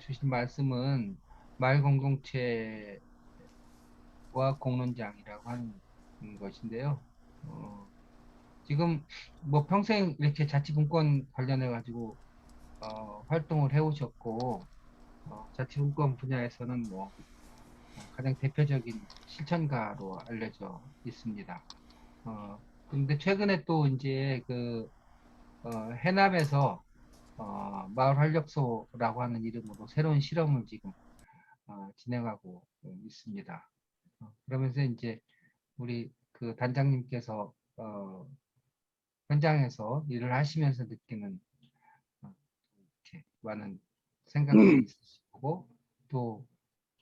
주신 말씀은 마을 공동체와 공론장이라고 하는 것인데요. 어, 지금 뭐 평생 이렇게 자치분권 관련해 가지고 활동을 해오셨고 자치분권 분야에서는 뭐 가장 대표적인 실천가로 알려져 있습니다. 근데 최근에 또 이제 해남에서 마을 활력소라고 하는 이름으로 새로운 실험을 지금 진행하고 있습니다. 그러면서 이제 우리 그 단장님께서 현장에서 일을 하시면서 느끼는 이렇게 많은 생각들이 있으시고 또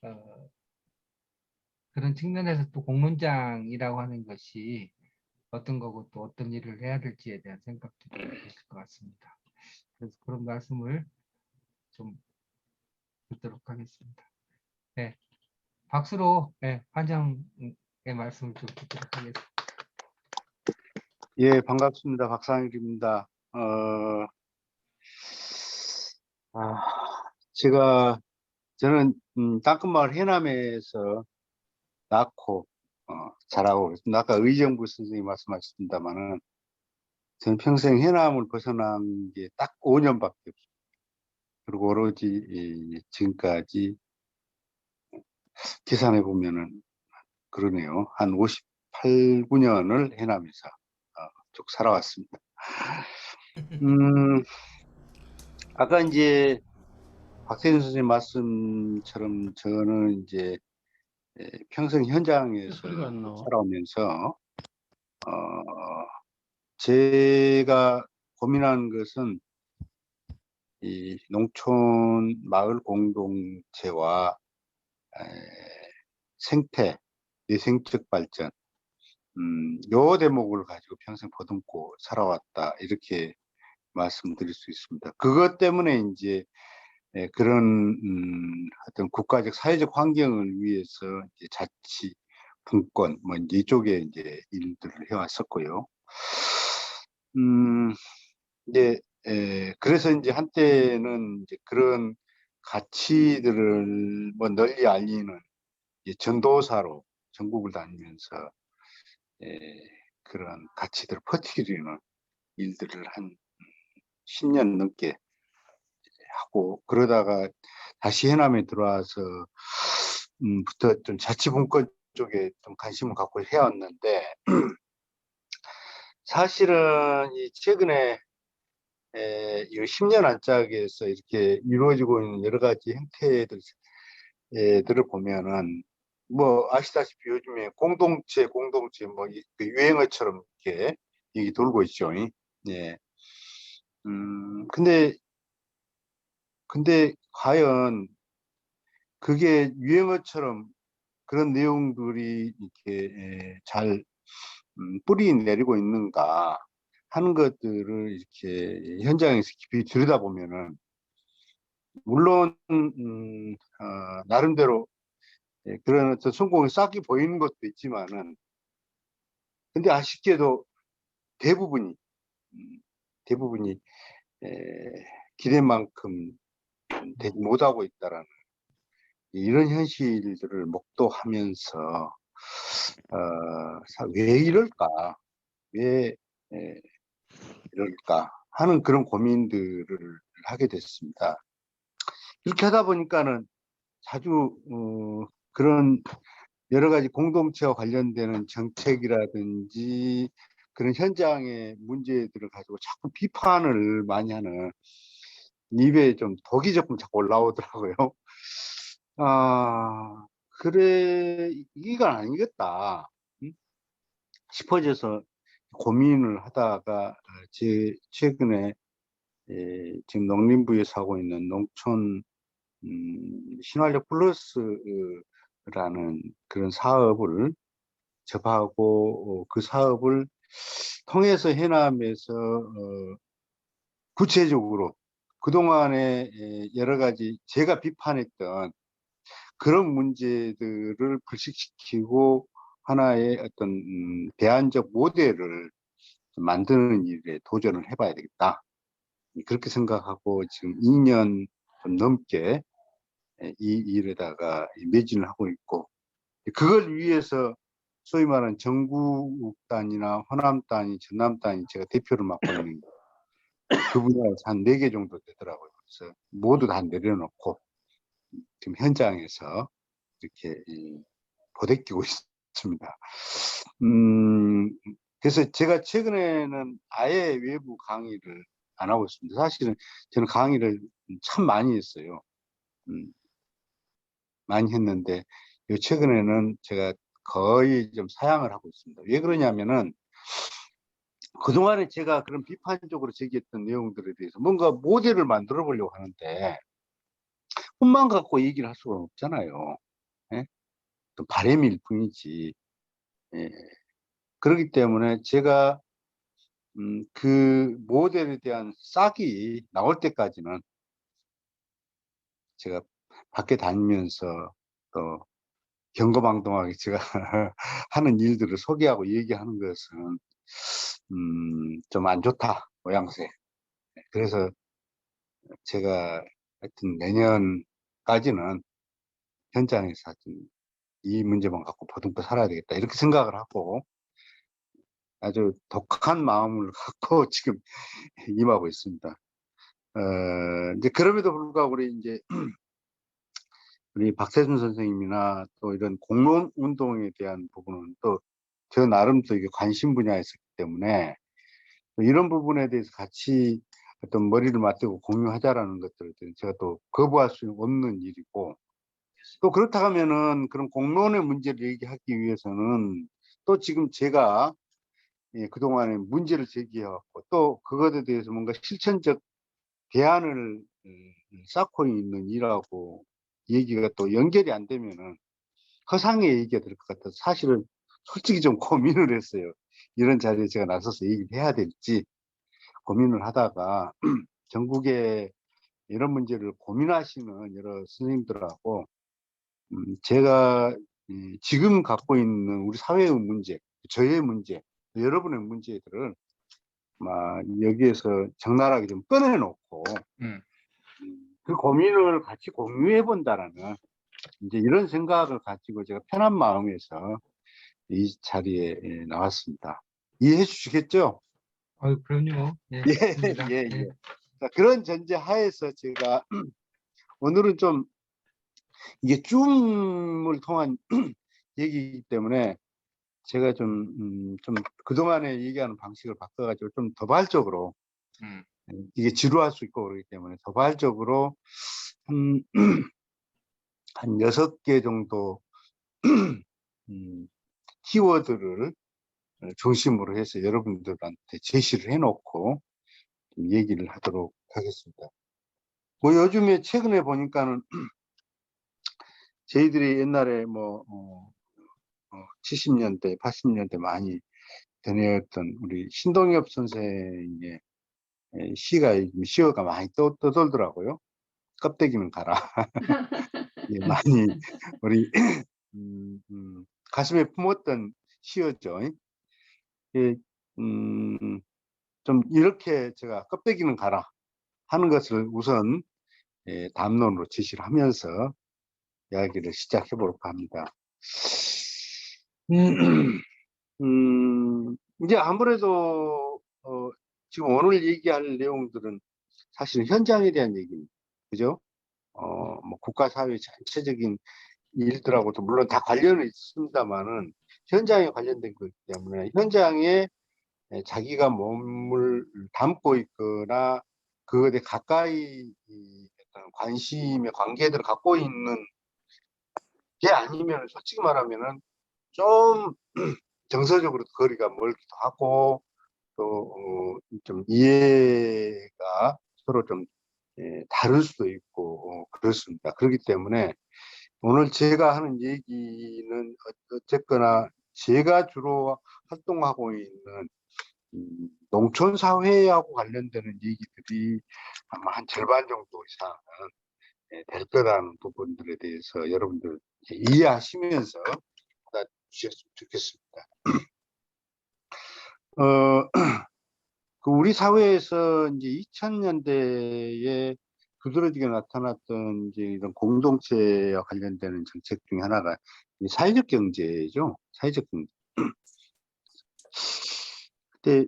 어, 그런 측면에서 또 공론장이라고 하는 것이 어떤 거고 또 어떤 일을 해야 될지에 대한 생각도 좀 있을 것 같습니다. 그래서 그런 말씀을 좀 듣도록 하겠습니다. 네, 박수로 네, 환영의 말씀을 좀 듣도록 하겠습니다. 예, 반갑습니다. 박상일입니다. 아, 저는 땅끝마을 해남에서 낳고 자라고 그랬습니다. 아까 의정부 선생님이 말씀하셨습니다만은 저는 평생 해남을 벗어난 게 딱 5년밖에 없어요. 그리고 오로지 지금까지 계산해 보면은 그러네요. 한 58, 9년을 해남에서 쭉 살아왔습니다. 음, 아까 이제 박세준 선생님 말씀처럼 저는 이제 평생 현장에서 살아오면서 어, 제가 고민한 것은 이 농촌 마을 공동체와 에, 생태, 내생적 발전, 요 대목을 가지고 평생 보듬고 살아왔다 이렇게 말씀드릴 수 있습니다. 그것 때문에 이제 그런 어떤 국가적 사회적 환경을 위해서 이제 자치 분권 뭐 이제 이쪽에 이제 일들을 해왔었고요. 음, 이제 그래서 이제 한때는 이제 그런 가치들을 뭐 널리 알리는 이제 전도사로 전국을 다니면서 그런 가치들을 퍼뜨리는 일들을 한 10년 넘게 하고 그러다가 다시 해남에 들어와서 부터 좀 자치분권 쪽에 좀 관심을 갖고 해왔는데 사실은 이 최근에 이 10년 안짝에서 이렇게 이루어지고 있는 여러 가지 행태들을 보면은 뭐 아시다시피 요즘에 공동체 그 유행어처럼 이렇게 얘기 돌고 있죠. 예. 근데 과연 그게 유행어처럼 그런 내용들이 이렇게 잘 뿌리 내리고 있는가 하는 것들을 이렇게 현장에서 깊이 들여다보면은 물론 나름대로 그런 어떤 성공이 싹이 보이는 것도 있지만은 근데 아쉽게도 대부분이 음, 대부분이 에, 기대만큼 되지 못하고 있다라는 이런 현실들을 목도하면서 왜 이럴까? 왜 이럴까? 하는 그런 고민들을 하게 됐습니다. 이렇게 하다 보니까는 자주 그런 여러 가지 공동체와 관련되는 정책이라든지 그런 현장의 문제들을 가지고 자꾸 비판을 많이 하는 입에 좀 독이 조금 자꾸 올라오더라고요. 아, 그래, 이건 아니겠다. 싶어져서 고민을 하다가 최근에 지금 농림부에서 하고 있는 농촌 신활력 플러스라는 그런 사업을 접하고 그 사업을 통해서 해남에서 구체적으로 그동안에 여러 가지 제가 비판했던 그런 문제들을 불식시키고 하나의 어떤 대안적 모델을 만드는 일에 도전을 해봐야 되겠다. 그렇게 생각하고 지금 2년 좀 넘게 이 일에다가 매진을 하고 있고, 그걸 위해서 소위 말하는 전국단이나 호남단이, 전남단이 제가 대표를 맡고 있는 그 분야에서 한 4개 정도 되더라고요. 그래서 모두 다 내려놓고 지금 현장에서 이렇게 보대끼고 있습니다. 그래서 제가 최근에는 아예 외부 강의를 안 하고 있습니다. 사실은 저는 강의를 참 많이 했어요. 많이 했는데 요 최근에는 제가 거의 좀 사양을 하고 있습니다. 왜 그러냐면은 그동안에 제가 그런 비판적으로 제기했던 내용들에 대해서 뭔가 모델을 만들어 보려고 하는데 꿈만 갖고 얘기를 할 수가 없잖아요. 예? 또 바람일 뿐이지. 예. 그렇기 때문에 제가 그 모델에 대한 싹이 나올 때까지는 제가 밖에 다니면서 또 경거망동하게 제가 하는 일들을 소개하고 얘기하는 것은 좀 안 좋다 모양새. 그래서 제가 하여튼 내년까지는 현장에서 하여튼 이 문제만 갖고 보듬고 살아야 되겠다 이렇게 생각을 하고 아주 독한 마음을 갖고 지금 임하고 있습니다. 이제 그럼에도 불구하고 우리 박세준 선생님이나 또 이런 공론 운동에 대한 부분은 또 저 나름 또 이게 관심 분야였기 때문에 이런 부분에 대해서 같이 어떤 머리를 맞대고 공유하자라는 것들을 제가 또 거부할 수 없는 일이고, 또 그렇다 하면은 그런 공론의 문제를 얘기하기 위해서는 또 지금 제가 그동안에 문제를 제기해왔고 또 그것에 대해서 뭔가 실천적 대안을 쌓고 있는 일하고 얘기가 또 연결이 안 되면은 허상의 얘기가 될 것 같아서 사실은 솔직히 좀 고민을 했어요. 이런 자리에 제가 나서서 얘기를 해야 될지 고민을 하다가 전국에 이런 문제를 고민하시는 여러 선생님들하고 제가 지금 갖고 있는 우리 사회의 문제, 저의 문제, 여러분의 문제들을 막 여기에서 적나라하게 좀 꺼내놓고 그 고민을 같이 공유해 본다라는 이제 이런 생각을 가지고 제가 편한 마음에서 이 자리에 나왔습니다. 이해해 주시겠죠? 그럼요. 예, 예, 좋습니다. 예, 예. 예. 자, 그런 전제 하에서 제가 오늘은 좀 이게 줌을 통한 얘기이기 때문에 제가 좀 그동안에 얘기하는 방식을 바꿔가지고 좀 도발적으로 이게 지루할 수 있고 그러기 때문에 도발적으로 한, 한 6개 정도 음, 키워드를 중심으로 해서 여러분들한테 제시를 해놓고 좀 얘기를 하도록 하겠습니다. 뭐 요즘에 최근에 보니까는 저희들이 옛날에 70년대, 80년대 많이 전해왔던 우리 신동엽 선생의 시가 많이 떠돌더라고요. 껍데기는 가라. 예, 많이 우리 가슴에 품었던 시였죠. 예, 음, 좀 이렇게 제가 껍데기는 가라 하는 것을 우선 담론으로 제시를 하면서 이야기를 시작해 볼까 합니다. 이제 아무래도 지금 오늘 얘기할 내용들은 사실 현장에 대한 얘기입니다. 그죠? 뭐 국가 사회 전체적인 일들하고도 물론 다 관련은 있습니다만은 현장에 관련된 거기 때문에 현장에 자기가 몸을 담고 있거나 그것에 가까이 어떤 관심의 관계들을 갖고 있는 게 아니면 솔직히 말하면은 좀 정서적으로 거리가 멀기도 하고 또 좀 이해가 서로 좀 다를 수도 있고 그렇습니다. 그렇기 때문에 오늘 제가 하는 얘기는 어쨌거나 제가 주로 활동하고 있는 농촌 사회하고 관련되는 얘기들이 아마 한 절반 정도 이상은 될 거라는 부분들에 대해서 여러분들 이해하시면서 받아주셨으면 좋겠습니다. 그 우리 사회에서 이제 2000년대에 두드러지게 나타났던 이제 이런 공동체와 관련되는 정책 중에 하나가 이 사회적 경제죠. 사회적 경제. 근데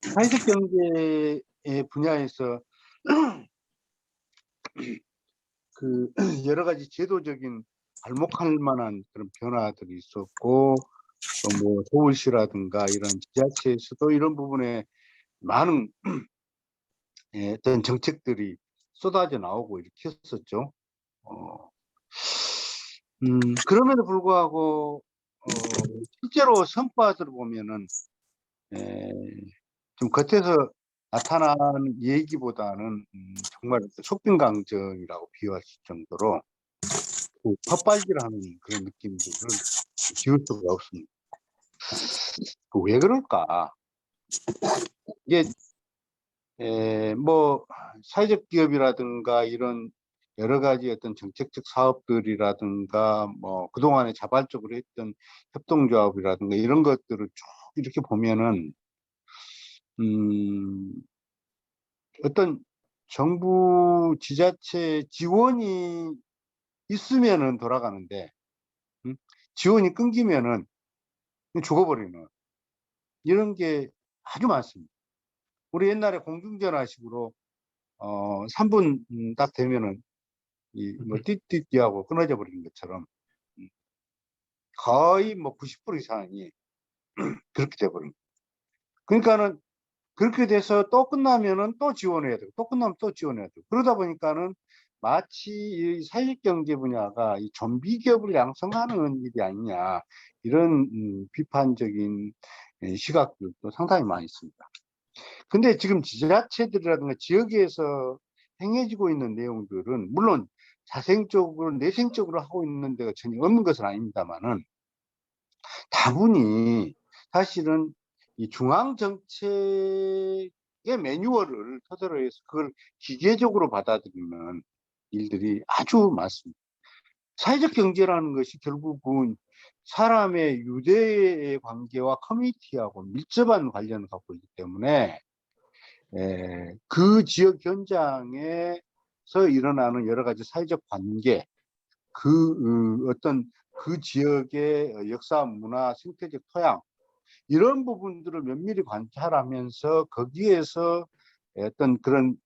사회적 경제의 분야에서 그 여러 가지 제도적인 발목할 만한 그런 변화들이 있었고, 또 뭐 서울시라든가 이런 지자체에서도 이런 부분에 많은 어떤 정책들이 쏟아져 나오고 이렇게 했었죠. 어, 그럼에도 불구하고 실제로 성과들을 보면은 에, 좀 겉에서 나타나는 얘기보다는 정말 속빈강정이라고 비유할 수 있을 정도로 그 헛발질하는 그런 느낌들을 지울 수가 없습니다. 왜 그럴까? 이게 뭐 사회적 기업이라든가 이런 여러 가지 어떤 정책적 사업들이라든가 뭐 그동안에 자발적으로 했던 협동조합이라든가 이런 것들을 쭉 이렇게 보면은 음, 어떤 정부 지자체 지원이 있으면은 돌아가는데 지원이 끊기면은 죽어버리는 이런 게 아주 많습니다. 우리 옛날에 공중전화식으로 3분 딱 되면은 뭐 띠띠띠하고 끊어져 버리는 것처럼 거의 뭐 90% 이상이 그렇게 돼버립니다. 그러니까는 그렇게 돼서 또 끝나면은 또 지원해야 되고 또 끝나면 또 지원해야 되고 그러다 보니까는 마치 이 사회경제 분야가 이 좀비 기업을 양성하는 일이 아니냐 이런 비판적인 시각들도 상당히 많이 있습니다. 근데 지금 지자체들이라든가 지역에서 행해지고 있는 내용들은 물론 자생적으로 내생적으로 하고 있는 데가 전혀 없는 것은 아닙니다만은 다분히 사실은 이 중앙정책의 매뉴얼을 토대로 해서 그걸 기계적으로 받아들이는 일들이 아주 많습니다. 사회적 경제라는 것이 결국은 사람의 유대의 관계와 커뮤니티하고 밀접한 관련을 갖고 있기 때문에 그 지역 현장에서 일어나는 여러 가지 사회적 관계, 어떤 그 지역의 역사, 문화, 생태적 토양 이런 부분들을 면밀히 관찰하면서 거기에서 어떤 그런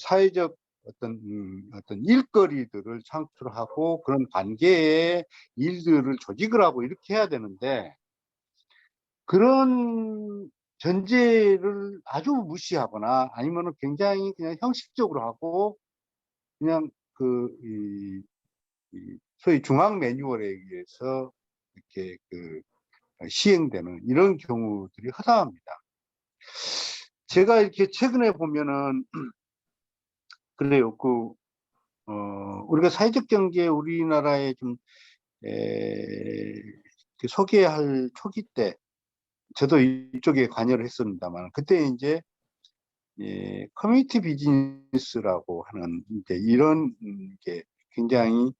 사회적 어떤 일거리들을 창출하고 그런 관계의 일들을 조직을 하고 이렇게 해야 되는데 그런 전제를 아주 무시하거나 아니면은 굉장히 그냥 형식적으로 하고 그냥 소위 중앙 매뉴얼에 의해서 이렇게 시행되는 이런 경우들이 허다합니다. 제가 이렇게 최근에 보면은 그래요. 우리가 사회적 경제 우리나라에 좀 소개할 초기 때 저도 이쪽에 관여를 했습니다만 그때 이제 커뮤니티 비즈니스라고 하는 이제 이런 게 굉장히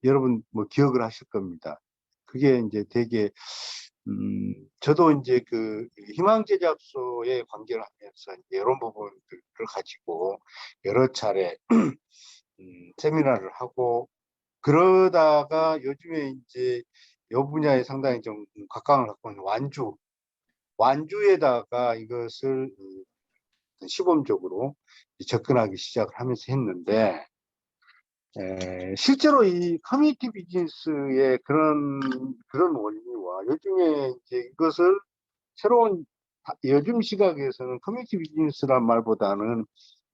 여러분 뭐 기억을 하실 겁니다. 그게 이제 되게 저도 이제 그 희망제작소에 관계를 하면서 이런 부분들을 가지고 여러 차례 세미나를 하고 그러다가 요즘에 이제 이 분야에 상당히 좀 각광을 갖고 있는 완주에다가 이것을 시범적으로 접근하기 시작을 하면서 했는데 실제로 이 커뮤니티 비즈니스의 그런 원리와 요즘에 이제 이것을 새로운 요즘 시각에서는 커뮤니티 비즈니스란 말보다는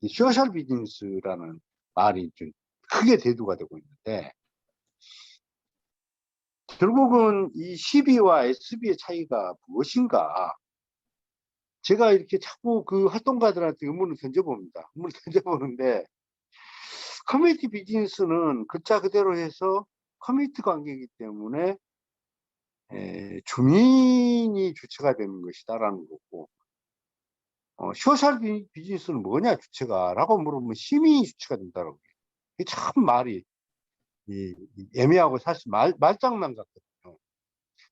이 소셜 비즈니스라는 말이 좀 크게 대두가 되고 있는데 결국은 이 CB와 SB의 차이가 무엇인가? 제가 이렇게 자꾸 그 활동가들한테 의문을 던져봅니다. 의문을 던져보는데 커뮤니티 비즈니스는 글자 그대로 해서 커뮤니티 관계이기 때문에 주민이 주체가 되는 것이다라는 거고 소셜 비즈니스는 뭐냐 주체가 라고 물어보면 시민이 주체가 된다라고 해요. 이게 참 말이 애매하고 사실 말장난 같거든요.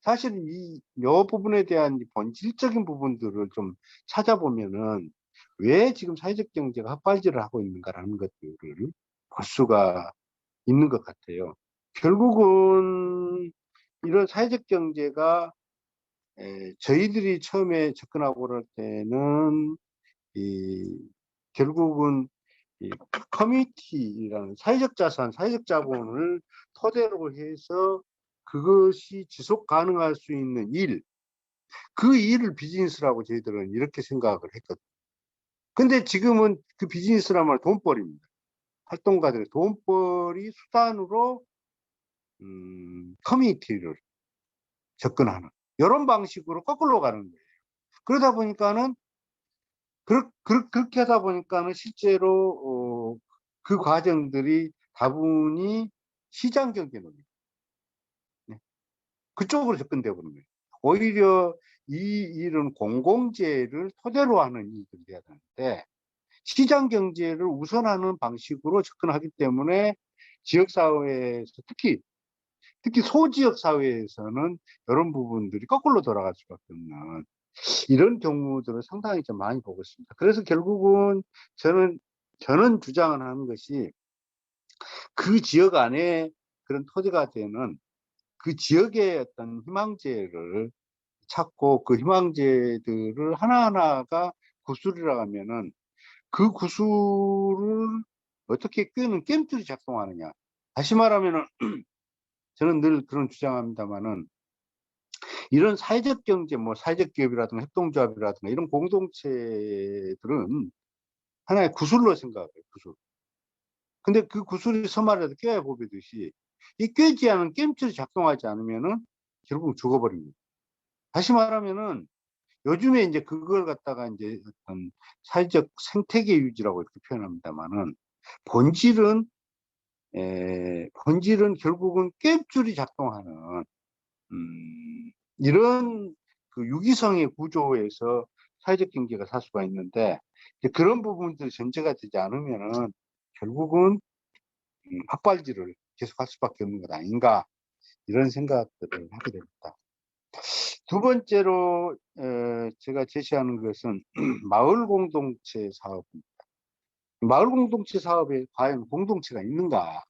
사실은 이 부분에 대한 본질적인 부분들을 좀 찾아보면은 왜 지금 사회적 경제가 헛발질을 하고 있는가라는 것들을 볼 수가 있는 것 같아요. 결국은 이런 사회적 경제가 저희들이 처음에 접근하고 그럴 때는 결국은 이 커뮤니티라는 사회적 자산, 사회적 자본을 토대로 해서 그것이 지속 가능할 수 있는 일, 그 일을 비즈니스라고 저희들은 이렇게 생각을 했거든요. 근데 지금은 그 비즈니스란 말 돈벌이입니다. 활동가들의 돈벌이 수단으로 커뮤니티를 접근하는 이런 방식으로 거꾸로 가는 거예요. 그러다 보니까는 그렇게 하다 보니까는 실제로 그 과정들이 다분히 시장 경제 논리, 네. 그쪽으로 접근되어 버는 거예요. 오히려 이 일은 공공재를 토대로 하는 일들이 돼야 되는데 시장 경제를 우선하는 방식으로 접근하기 때문에 지역 사회에서 특히 소지역 사회에서는 이런 부분들이 거꾸로 돌아갈 수밖에 없는 이런 경우들을 상당히 좀 많이 보고 있습니다. 그래서 결국은 저는 주장을 하는 것이 그 지역 안에 그런 토대가 되는 그 지역의 어떤 희망제를 찾고 그 희망제들을 하나하나가 구술이라고 하면은 그 구술을 어떻게 꿰는 깸줄이 작동하느냐. 다시 말하면은 저는 늘 그런 주장합니다만은 이런 사회적 경제, 뭐 사회적 기업이라든가 협동조합이라든가 이런 공동체들은 하나의 구슬로 생각해요. 구슬. 근데 그 구슬이 서말에도 껴야 보듯이 이 꿰지 않은 깸줄이 작동하지 않으면은 결국 죽어버립니다. 다시 말하면은 요즘에 이제 그걸 갖다가 이제 어떤 사회적 생태계 유지라고 이렇게 표현합니다만은 본질은 본질은 결국은 깸줄이 작동하는 이런 그 유기성의 구조에서 사회적 경제가 살 수가 있는데 그런 부분들이 전제가 되지 않으면은 결국은 헛발질을 계속할 수밖에 없는 것 아닌가 이런 생각들을 하게 됩니다. 두 번째로 제가 제시하는 것은 마을 공동체 사업입니다. 마을 공동체 사업에 과연 공동체가 있는가?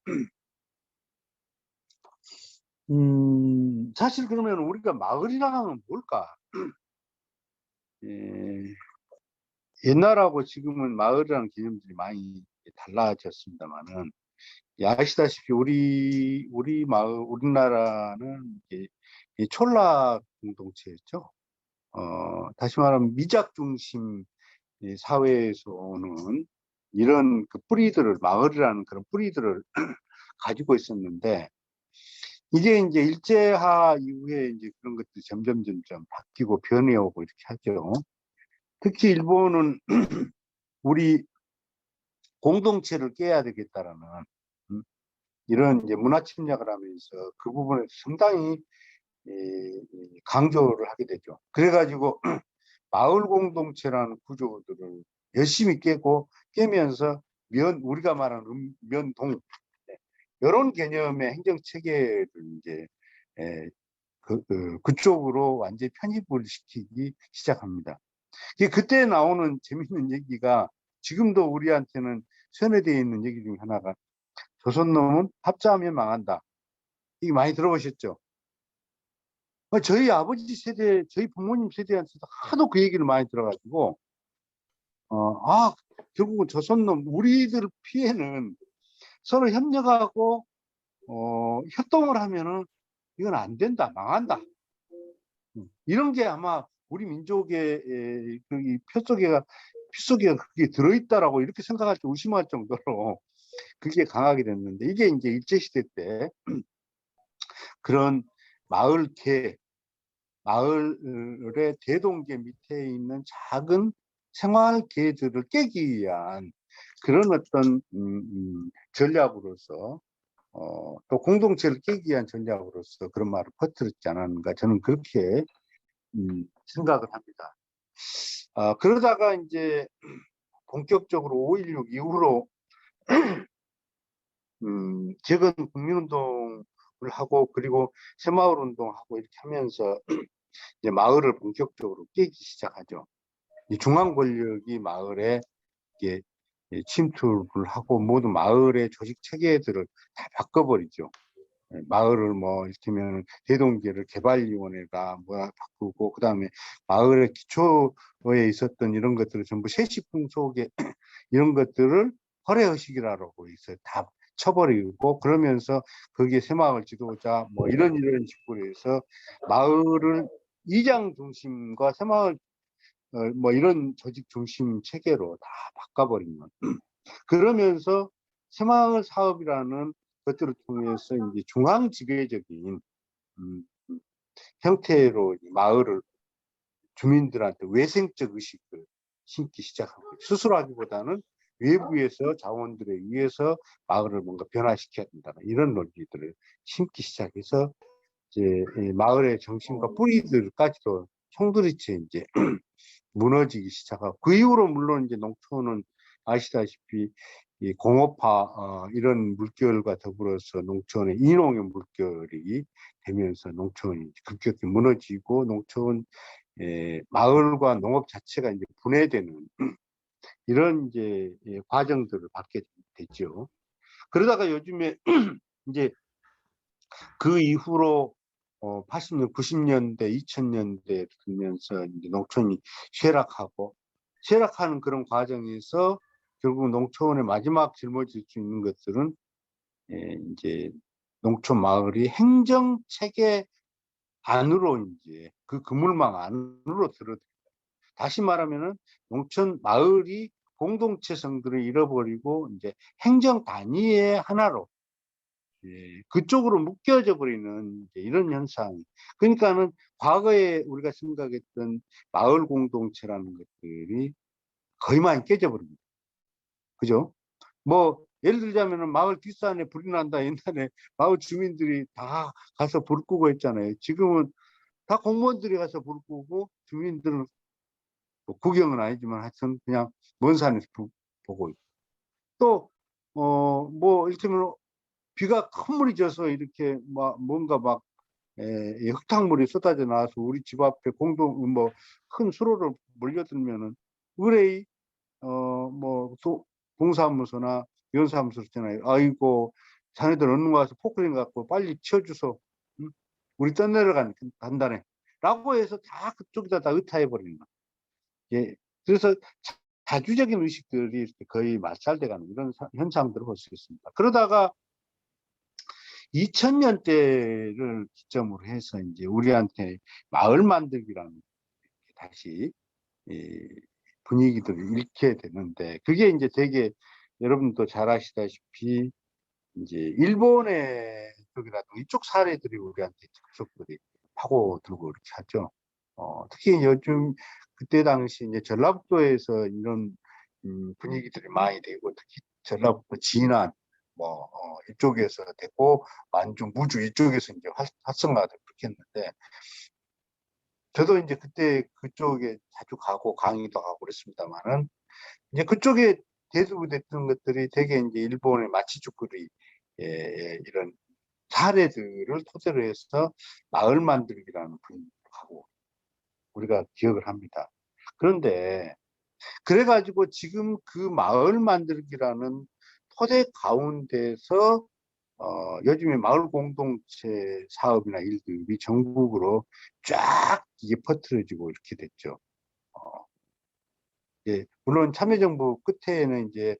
사실 그러면 우리가 마을이라 하면 뭘까? 예, 옛날하고 지금은 마을이라는 개념들이 많이 달라졌습니다만은 아시다시피 우리 마을 우리나라는 이제 이 촌락 공동체였죠. 다시 말하면 미작 중심 사회에서 오는 이런 그 뿌리들을 마을이라는 그런 뿌리들을 가지고 있었는데 이게 이제 일제화 이후에 이제 그런 것들이 점점 바뀌고 변해오고 이렇게 하죠. 특히 일본은 우리 공동체를 깨야 되겠다라는 이런 이제 문화 침략을 하면서 그 부분에 상당히 강조를 하게 되죠. 그래가지고 마을 공동체라는 구조들을 열심히 깨면서 우리가 말하는 면동 이런 개념의 행정 체계를 이제 그쪽으로 완전히 편입을 시키기 시작합니다. 그때 나오는 재밌는 얘기가 지금도 우리한테는 선회되어 있는 얘기 중에 하나가 조선놈은 합자하면 망한다. 이게 많이 들어보셨죠? 저희 아버지 세대, 저희 부모님 세대한테도 하도 그 얘기를 많이 들어가지고, 결국은 조선놈, 우리들 피해는 서로 협력하고, 협동을 하면은 이건 안 된다, 망한다. 이런 게 아마 우리 민족의 그 피 속에 그게 들어있다라고 이렇게 생각할 때 의심할 정도로 그게 강하게 됐는데 이게 이제 일제시대 때 그런 마을의 대동계 밑에 있는 작은 생활계들을 깨기 위한 그런 어떤 전략으로서 또 공동체를 깨기 위한 전략으로서 그런 말을 퍼뜨렸지 않았는가 저는 그렇게 생각을 합니다. 그러다가 이제 본격적으로 5.16 이후로 지역은 국민운동을 하고 그리고 새마을 운동하고 이렇게 하면서 이제 마을을 본격적으로 깨기 시작하죠. 이 중앙 권력이 마을에 이게 침투를 하고 모두 마을의 조직 체계들을 다 바꿔버리죠. 마을을 뭐 이를테면 대동계를 개발위원회가 뭐 바꾸고, 그 다음에 마을의 기초에 있었던 이런 것들을 전부 세시풍속에 이런 것들을 허례허식이라고 해서 다 쳐버리고, 그러면서 거기에 새마을 지도자 뭐 이런 식으로 해서 마을을 이장 중심과 새마을 뭐 이런 조직 중심 체계로 다 바꿔버린 것. 그러면서 새마을 사업이라는 것들을 통해서 이제 중앙 지배적인 형태로 마을을 주민들한테 외생적 의식을 심기 시작하고, 스스로 하기보다는 외부에서 자원들에 의해서 마을을 뭔가 변화시켜야 된다, 이런 논리들을 심기 시작해서 이제 마을의 정신과 뿌리들까지도 송두리째 이제 무너지기 시작하고, 그 이후로 물론 이제 농촌은 아시다시피 이 공업화 이런 물결과 더불어서 농촌의 인농의 물결이 되면서 농촌이 급격히 무너지고, 농촌 마을과 농업 자체가 이제 분해되는 이런 이제 과정들을 받게 됐죠. 그러다가 요즘에 이제 그 이후로 80년, 90년대, 2000년대 들면서 이제 농촌이 쇠락하는 그런 과정에서 결국 농촌의 마지막 짊어질 수 있는 것들은 이제 농촌 마을이 행정 체계 안으로 이제 그 그물망 안으로 들어. 다시 말하면은 농촌 마을이 공동체성들을 잃어버리고 이제 행정 단위의 하나로 그쪽으로 묶여져 버리는 이런 현상. 그러니까는 과거에 우리가 생각했던 마을 공동체라는 것들이 거의 많이 깨져버립니다. 그죠? 뭐 예를 들자면은 마을 뒷산에 불이 난다. 옛날에 마을 주민들이 다 가서 불 끄고 했잖아요. 지금은 다 공무원들이 가서 불 끄고, 주민들은 뭐 구경은 아니지만 하여튼 그냥 먼 산에서 보고 있고. 또 뭐 이를테면 비가 큰 물이 져서 이렇게 뭔가 흙탕물이 쏟아져 나와서 우리 집 앞에 뭐 큰 수로를 몰려들면은 의뢰의 뭐 동사무소나 면사무소 있잖아요. 아이고, 자네들 얼른 와서 포크레인 갖고 빨리 치워주소. 응? 우리 간다네. 라고 해서 다 그쪽에다 다 의타해 버리는 거예요. 예. 그래서 자주적인 의식들이 이렇게 거의 말살돼가는 이런 현상들을 볼 수 있습니다. 그러다가 2000년대를 기점으로 해서 이제 우리한테 마을 만들기라는 다시 분위기들을 잃게 되는데, 그게 이제 되게 여러분도 잘 아시다시피 이제 일본의 쪽이라도 이쪽 사례들이 우리한테 접속들이 파고들고 이렇게 하죠. 특히 요즘 그때 당시 이제 전라북도에서 이런 분위기들이 많이 되고, 특히 전라북도 진안 뭐 이쪽에서 되고, 만주, 무주 이쪽에서 이제 활성화가 그렇게 했는데, 저도 이제 그때 그쪽에 자주 가고 강의도 하고 그랬습니다만은, 이제 그쪽에 대두됐던 것들이 되게 이제 일본의 마치쭈꾸리 이런 사례들을 토대로 해서 마을 만들기라는 분위기를 하고 우리가 기억을 합니다. 그런데 그래가지고 지금 그 마을 만들기라는 토대 가운데서 요즘에 마을 공동체 사업이나 일들이 전국으로 쫙 이게 퍼뜨려지고 이렇게 됐죠. 물론 참여정부 끝에는 이제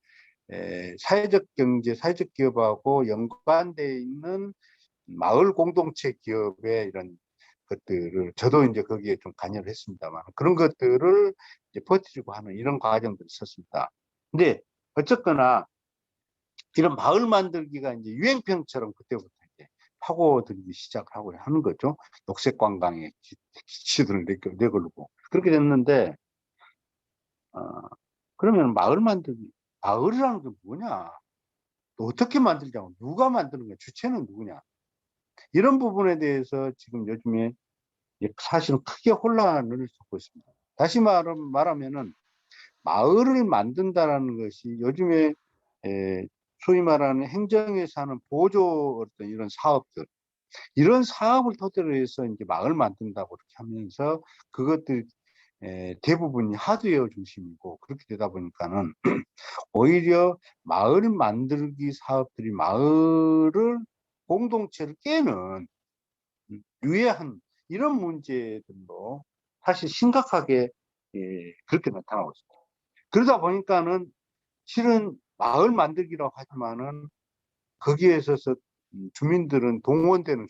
사회적 경제, 사회적 기업하고 연관되어 있는 마을 공동체 기업의 이런 것들을, 저도 이제 거기에 좀 관여를 했습니다만, 그런 것들을 이제 퍼뜨리고 하는 이런 과정들이 있었습니다. 근데 어쨌거나 이런 마을 만들기가 이제 유행병처럼 그때부터 이제 파고들기 시작하고 하는 거죠. 녹색 관광에 기치들을 내걸고 그렇게 됐는데, 그러면 마을 만들기, 마을이라는 게 뭐냐? 또 어떻게 만들자고, 누가 만드는 거야? 주체는 누구냐? 이런 부분에 대해서 지금 요즘에 사실은 크게 혼란을 겪고 있습니다. 다시 말하면은 마을을 만든다라는 것이 요즘에 소위 말하는 행정에서 하는 보조 어떤 이런 사업들, 이런 사업을 토대로 해서 이제 마을 만든다고 이렇게 하면서 그것들 대부분이 하드웨어 중심이고, 그렇게 되다 보니까는 오히려 마을 만들기 사업들이 마을을, 공동체를 깨는 유해한 이런 문제들로 사실 심각하게 그렇게 나타나고 있습니다. 그러다 보니까는 실은 마을 만들기라고 하지만은 거기에 있어서 주민들은 동원되는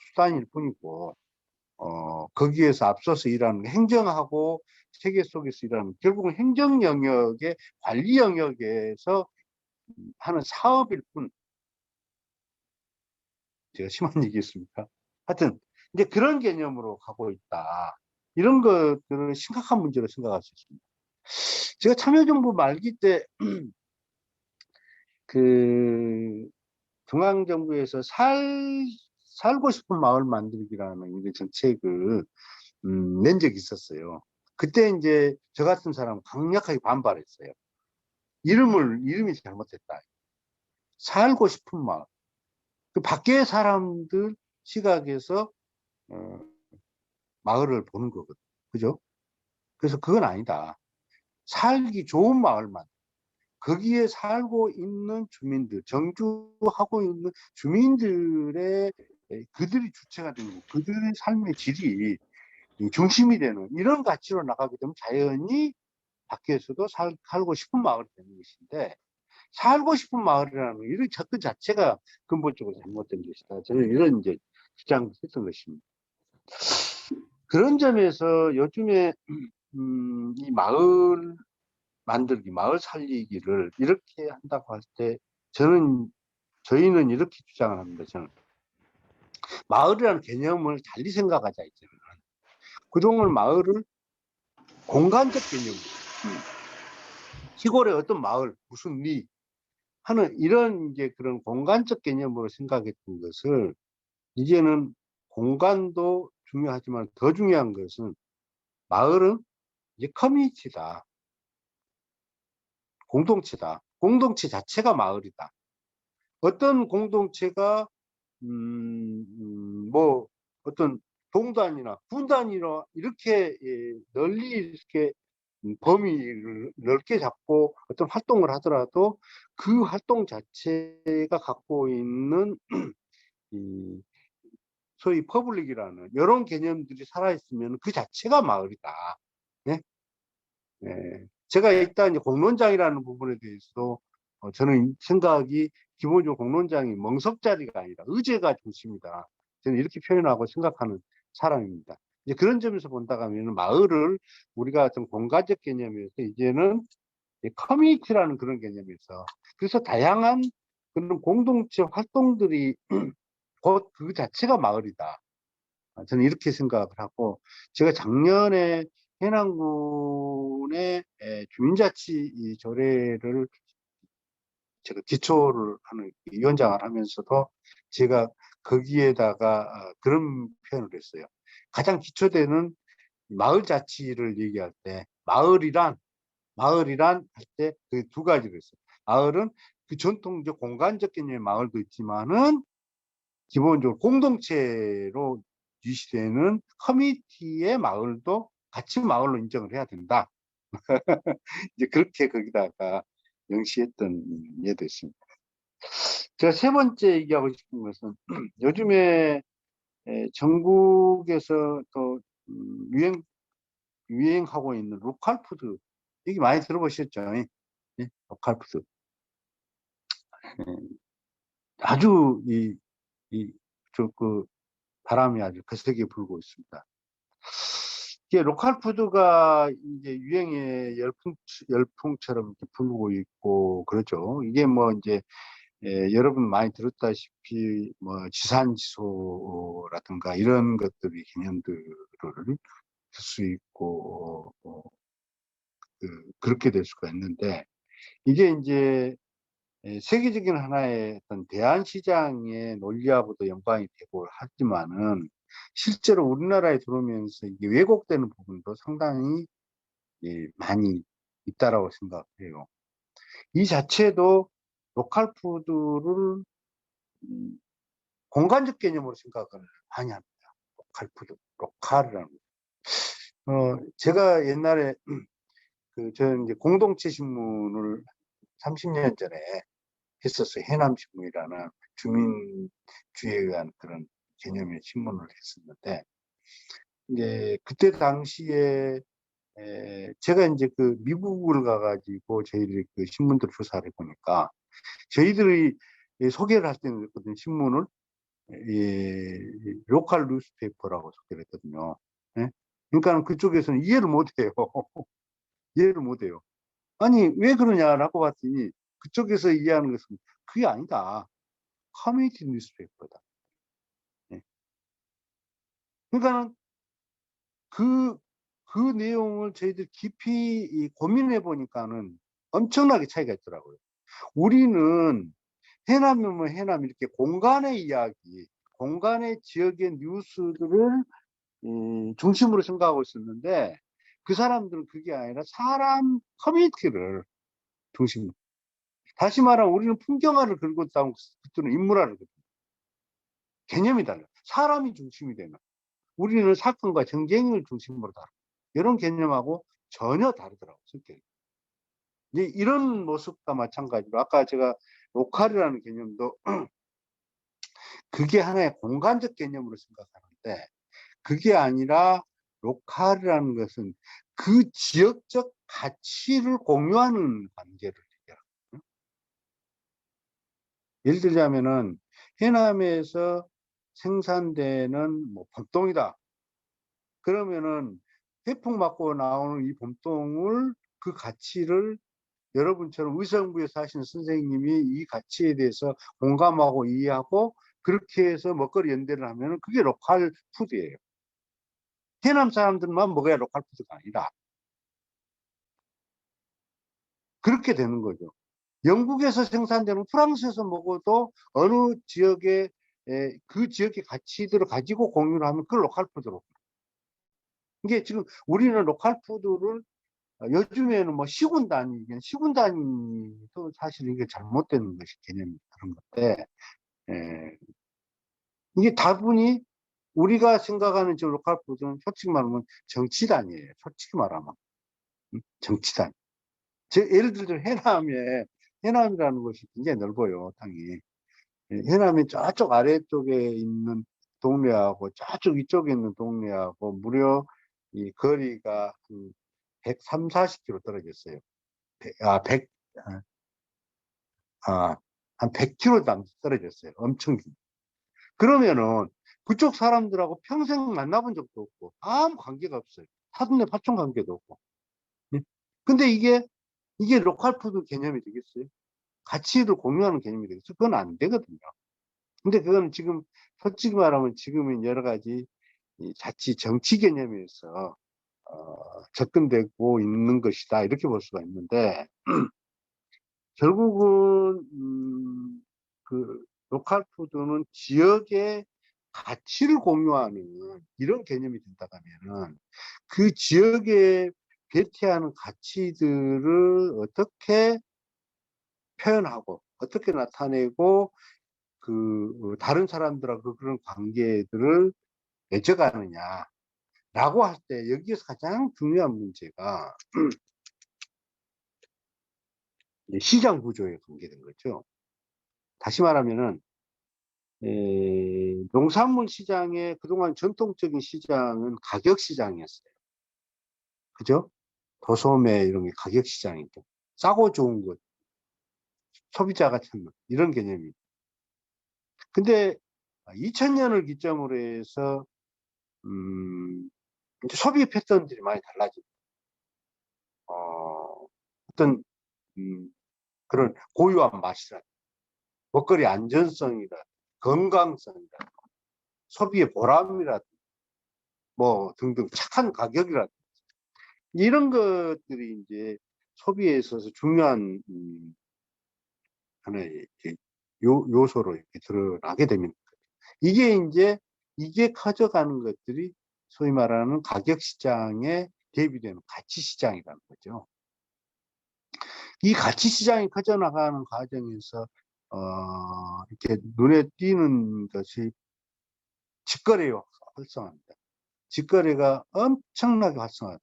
수단일 뿐이고, 거기에서 앞서서 일하는 행정하고 체계 속에서 일하는, 결국은 행정 영역의 관리 영역에서 하는 사업일 뿐. 제가 심한 얘기했습니까? 하여튼 이제 그런 개념으로 가고 있다. 이런 것들을 심각한 문제로 생각할 수 있습니다. 제가 참여정부 말기 때 그 중앙정부에서 살고 싶은 마을 만들기라는 이런 정책을 낸 적이 있었어요. 그때 이제 저 같은 사람은 강력하게 반발했어요. 이름이 잘못됐다. 살고 싶은 마을. 그 밖의 사람들 시각에서 마을을 보는 거거든. 그죠? 그래서 그건 아니다. 살기 좋은 마을만. 거기에 살고 있는 주민들, 정주하고 있는 주민들의, 그들이 주체가 되고 그들의 삶의 질이 중심이 되는 이런 가치로 나가게 되면 자연히 밖에서도 살고 싶은 마을이 되는 것인데, 살고 싶은 마을이라는 이런 접근 자체가 근본적으로 잘못된 것이다. 저는 이런 이제 주장을 했던 것입니다. 그런 점에서 요즘에 이 마을 만들기, 마을 살리기를 이렇게 한다고 할 때 저희는 이렇게 주장을 합니다. 저는 마을이라는 개념을 달리 생각하자. 이제는 그동안 마을을 공간적 개념, 시골의 어떤 마을, 무슨 리 하는 이런 이제 그런 공간적 개념으로 생각했던 것을, 이제는 공간도 중요하지만 더 중요한 것은 마을은 이제 커뮤니티다. 공동체다. 공동체 자체가 마을이다. 어떤 공동체가 뭐 어떤 동단이나 군단이나 이렇게 널리 이렇게 범위를 넓게 잡고 어떤 활동을 하더라도 그 활동 자체가 갖고 있는 이 소위 퍼블릭이라는 이런 개념들이 살아있으면 그 자체가 마을이다. 네? 제가 일단 이제 공론장이라는 부분에 대해서 저는 생각이, 기본적으로 공론장이 멍석자리가 아니라 의제가 중심이다. 저는 이렇게 표현하고 생각하는 사람입니다. 이제 그런 점에서 본다고 하면 마을을 우리가 좀 공간적 개념에서 이제는 커뮤니티라는 그런 개념에서, 그래서 다양한 그런 공동체 활동들이 곧 그 자체가 마을이다. 저는 이렇게 생각을 하고, 제가 작년에 해남군의 주민자치 조례를 제가 기초를 하는 위원장을 하면서도 제가 거기에다가 그런 표현을 했어요. 가장 기초되는 마을 자치를 얘기할 때 마을이란 할 때 그 두 가지를 했어요. 마을은 그 전통적 공간적 개념의 마을도 있지만은 기본적으로 공동체로 유지되는 커뮤니티의 마을도 같이 마을로 인정을 해야 된다. 이제 그렇게 거기다가 명시했던 예도 있습니다. 제가 세 번째 얘기하고 싶은 것은 요즘에 전국에서 또 유행하고 있는 로컬 푸드, 얘기 많이 들어보셨죠? 예? 로컬 푸드. 아주 그 바람이 아주 거세게 불고 있습니다. 이게 로컬 푸드가 이제 유행의 열풍처럼 이렇게 불고 있고 그렇죠. 이게 뭐 이제 여러분 많이 들었다시피 뭐 지산지소라든가 이런 것들이 개념들을 쓸 수 있고 그렇게 될 수가 있는데, 이게 이제 세계적인 하나의 어떤 대안시장의 논리하고도 연관이 되고 하지만은 실제로 우리나라에 들어오면서 이게 왜곡되는 부분도 상당히 많이 있다라고 생각해요. 이 자체도 로컬 푸드를 공간적 개념으로 생각을 많이 합니다. 로컬 푸드, 로컬이라는 거. 제가 옛날에 저는 이제 공동체 신문을 30년 전에 했었어요. 해남신문이라는 주민주의에 의한 그런 개념의 신문을 했었는데, 이제 그때 당시에 제가 이제 그 미국을 가가지고 저희들이 그 신문들 조사를 해보니까 저희들이 소개를 할 때는 그랬거든요. 신문을 로컬 뉴스페이퍼라고 소개를 했거든요. 예? 그러니까 그쪽에서는 이해를 못해요. 이해를 못해요. 아니 왜 그러냐라고 봤더니 그쪽에서 이해하는 것은 그게 아니다. 커뮤니티 뉴스페이퍼다. 예. 그러니까는 그 내용을 저희들 깊이 고민해 보니까는 엄청나게 차이가 있더라고요. 우리는 해남이면 해남 이렇게 공간의 이야기, 공간의 지역의 뉴스들을 중심으로 생각하고 있었는데 그 사람들은 그게 아니라 사람 커뮤니티를 중심으로. 다시 말하면 우리는 풍경화를 그리고 있다면 그들은 인물화를 그리고 있다. 개념이 달라요. 사람이 중심이 되는. 우리는 사건과 전쟁을 중심으로 다루고 이런 개념하고 전혀 다르더라고요. 성격이. 이제 이런 모습과 마찬가지로 아까 제가 로컬이라는 개념도 그게 하나의 공간적 개념으로 생각하는데 그게 아니라 로컬이라는 것은 그 지역적 가치를 공유하는 관계를 얘기하거든요. 예를 들자면은 해남에서 생산되는 뭐 봄동이다. 그러면은 태풍 맞고 나오는 이 봄동을 그 가치를 여러분처럼 의정부에서 하시는 선생님이 이 가치에 대해서 공감하고 이해하고 그렇게 해서 먹거리 연대를 하면은 그게 로컬 푸드예요. 해남 사람들만 먹어야 로컬 푸드가 아니라 그렇게 되는 거죠. 영국에서 생산되는 프랑스에서 먹어도 어느 지역의 그 지역의 가치들을 가지고 공유를 하면 그걸 로컬 푸드로. 이게 지금 우리는 로컬 푸드를 요즘에는 뭐 시군 단위, 시군 단위도 사실 이게 잘못된 것이 개념이 그런 건데, 이게 다분히 우리가 생각하는 저 로컬 푸드는 솔직히 말하면 정치 단위예요. 솔직히 말하면. 정치 단위. 예를 들어 해남이라는 곳이 굉장히 넓어요, 땅이. 해남이 저쪽 아래쪽에 있는 동네하고 저쪽 이쪽에 있는 동네하고 무려 이 거리가 한 130, 40km 떨어졌어요. 아, 100, 한 100km 떨어졌어요. 엄청 긴. 그러면은 그쪽 사람들하고 평생 만나본 적도 없고 아무 관계가 없어요. 사돈네 파촌 관계도 없고. 예? 근데 이게 로컬 푸드 개념이 되겠어요? 가치를 공유하는 개념이 되겠어요? 그건 안 되거든요. 근데 그건 지금 솔직히 말하면 지금은 여러 가지 이 자치 정치 개념에서 접근되고 있는 것이다 이렇게 볼 수가 있는데 결국은 그 로컬 푸드는 지역의 가치를 공유하는 이런 개념이 된다고 하면은 그 지역에 배치하는 가치들을 어떻게 표현하고 어떻게 나타내고 그 다른 사람들하고 그런 관계들을 맺어가느냐라고 할 때 여기에서 가장 중요한 문제가 시장 구조에 관계된 거죠. 다시 말하면은 농산물 시장의 그동안 전통적인 시장은 가격 시장이었어요. 그죠? 도소매 이런 게 가격 시장이고 싸고 좋은 것, 소비자가 찾는 이런 개념이. 근데 2000년을 기점으로 해서 이제 소비 패턴들이 많이 달라지고 어떤 그런 고유한 맛이라 먹거리 안전성이라 건강성이라 소비의 보람이라 뭐 등등 착한 가격이라 이런 것들이 이제 소비에 있어서 중요한 하나의 요소로 이렇게 드러나게 됩니다. 이게 커져가는 것들이 소위 말하는 가격 시장에 대비되는 가치 시장이라는 거죠. 이 가치 시장이 커져나가는 과정에서 이렇게 눈에 띄는 것이 직거래가 활성화입니다. 직거래가 엄청나게 활성화.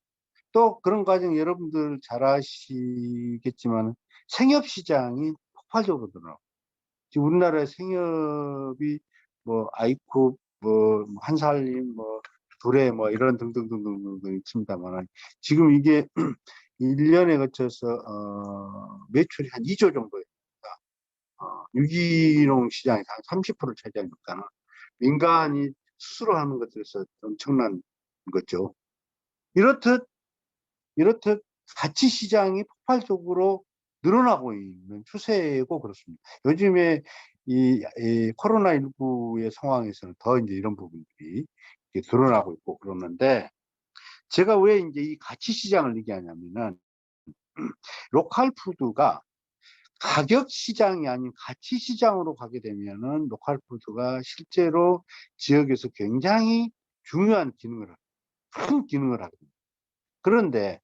또 그런 과정 여러분들 잘 아시겠지만 생협 시장이 폭발적으로 늘어나고, 지금 우리나라의 생협이 뭐 아이쿱, 뭐 한살림, 뭐 도래, 뭐 이런 등등등등등 있습니다만, 지금 이게 1년에 거쳐서 매출이 한 2조 정도입니다. 유기농 시장이 한 30%를 차지하니까 민간이 스스로 하는 것들에서 엄청난 거죠. 이렇듯 가치 시장이 폭발적으로 늘어나고 있는 추세고 그렇습니다. 요즘에 이 코로나19의 상황에서는 더 이제 이런 부분들이 이렇게 드러나고 있고 그러는데, 제가 왜 이제 이 가치 시장을 얘기하냐면은 로컬 푸드가 가격 시장이 아닌 가치 시장으로 가게 되면은 로컬 푸드가 실제로 지역에서 굉장히 중요한 큰 기능을 하거든요. 그런데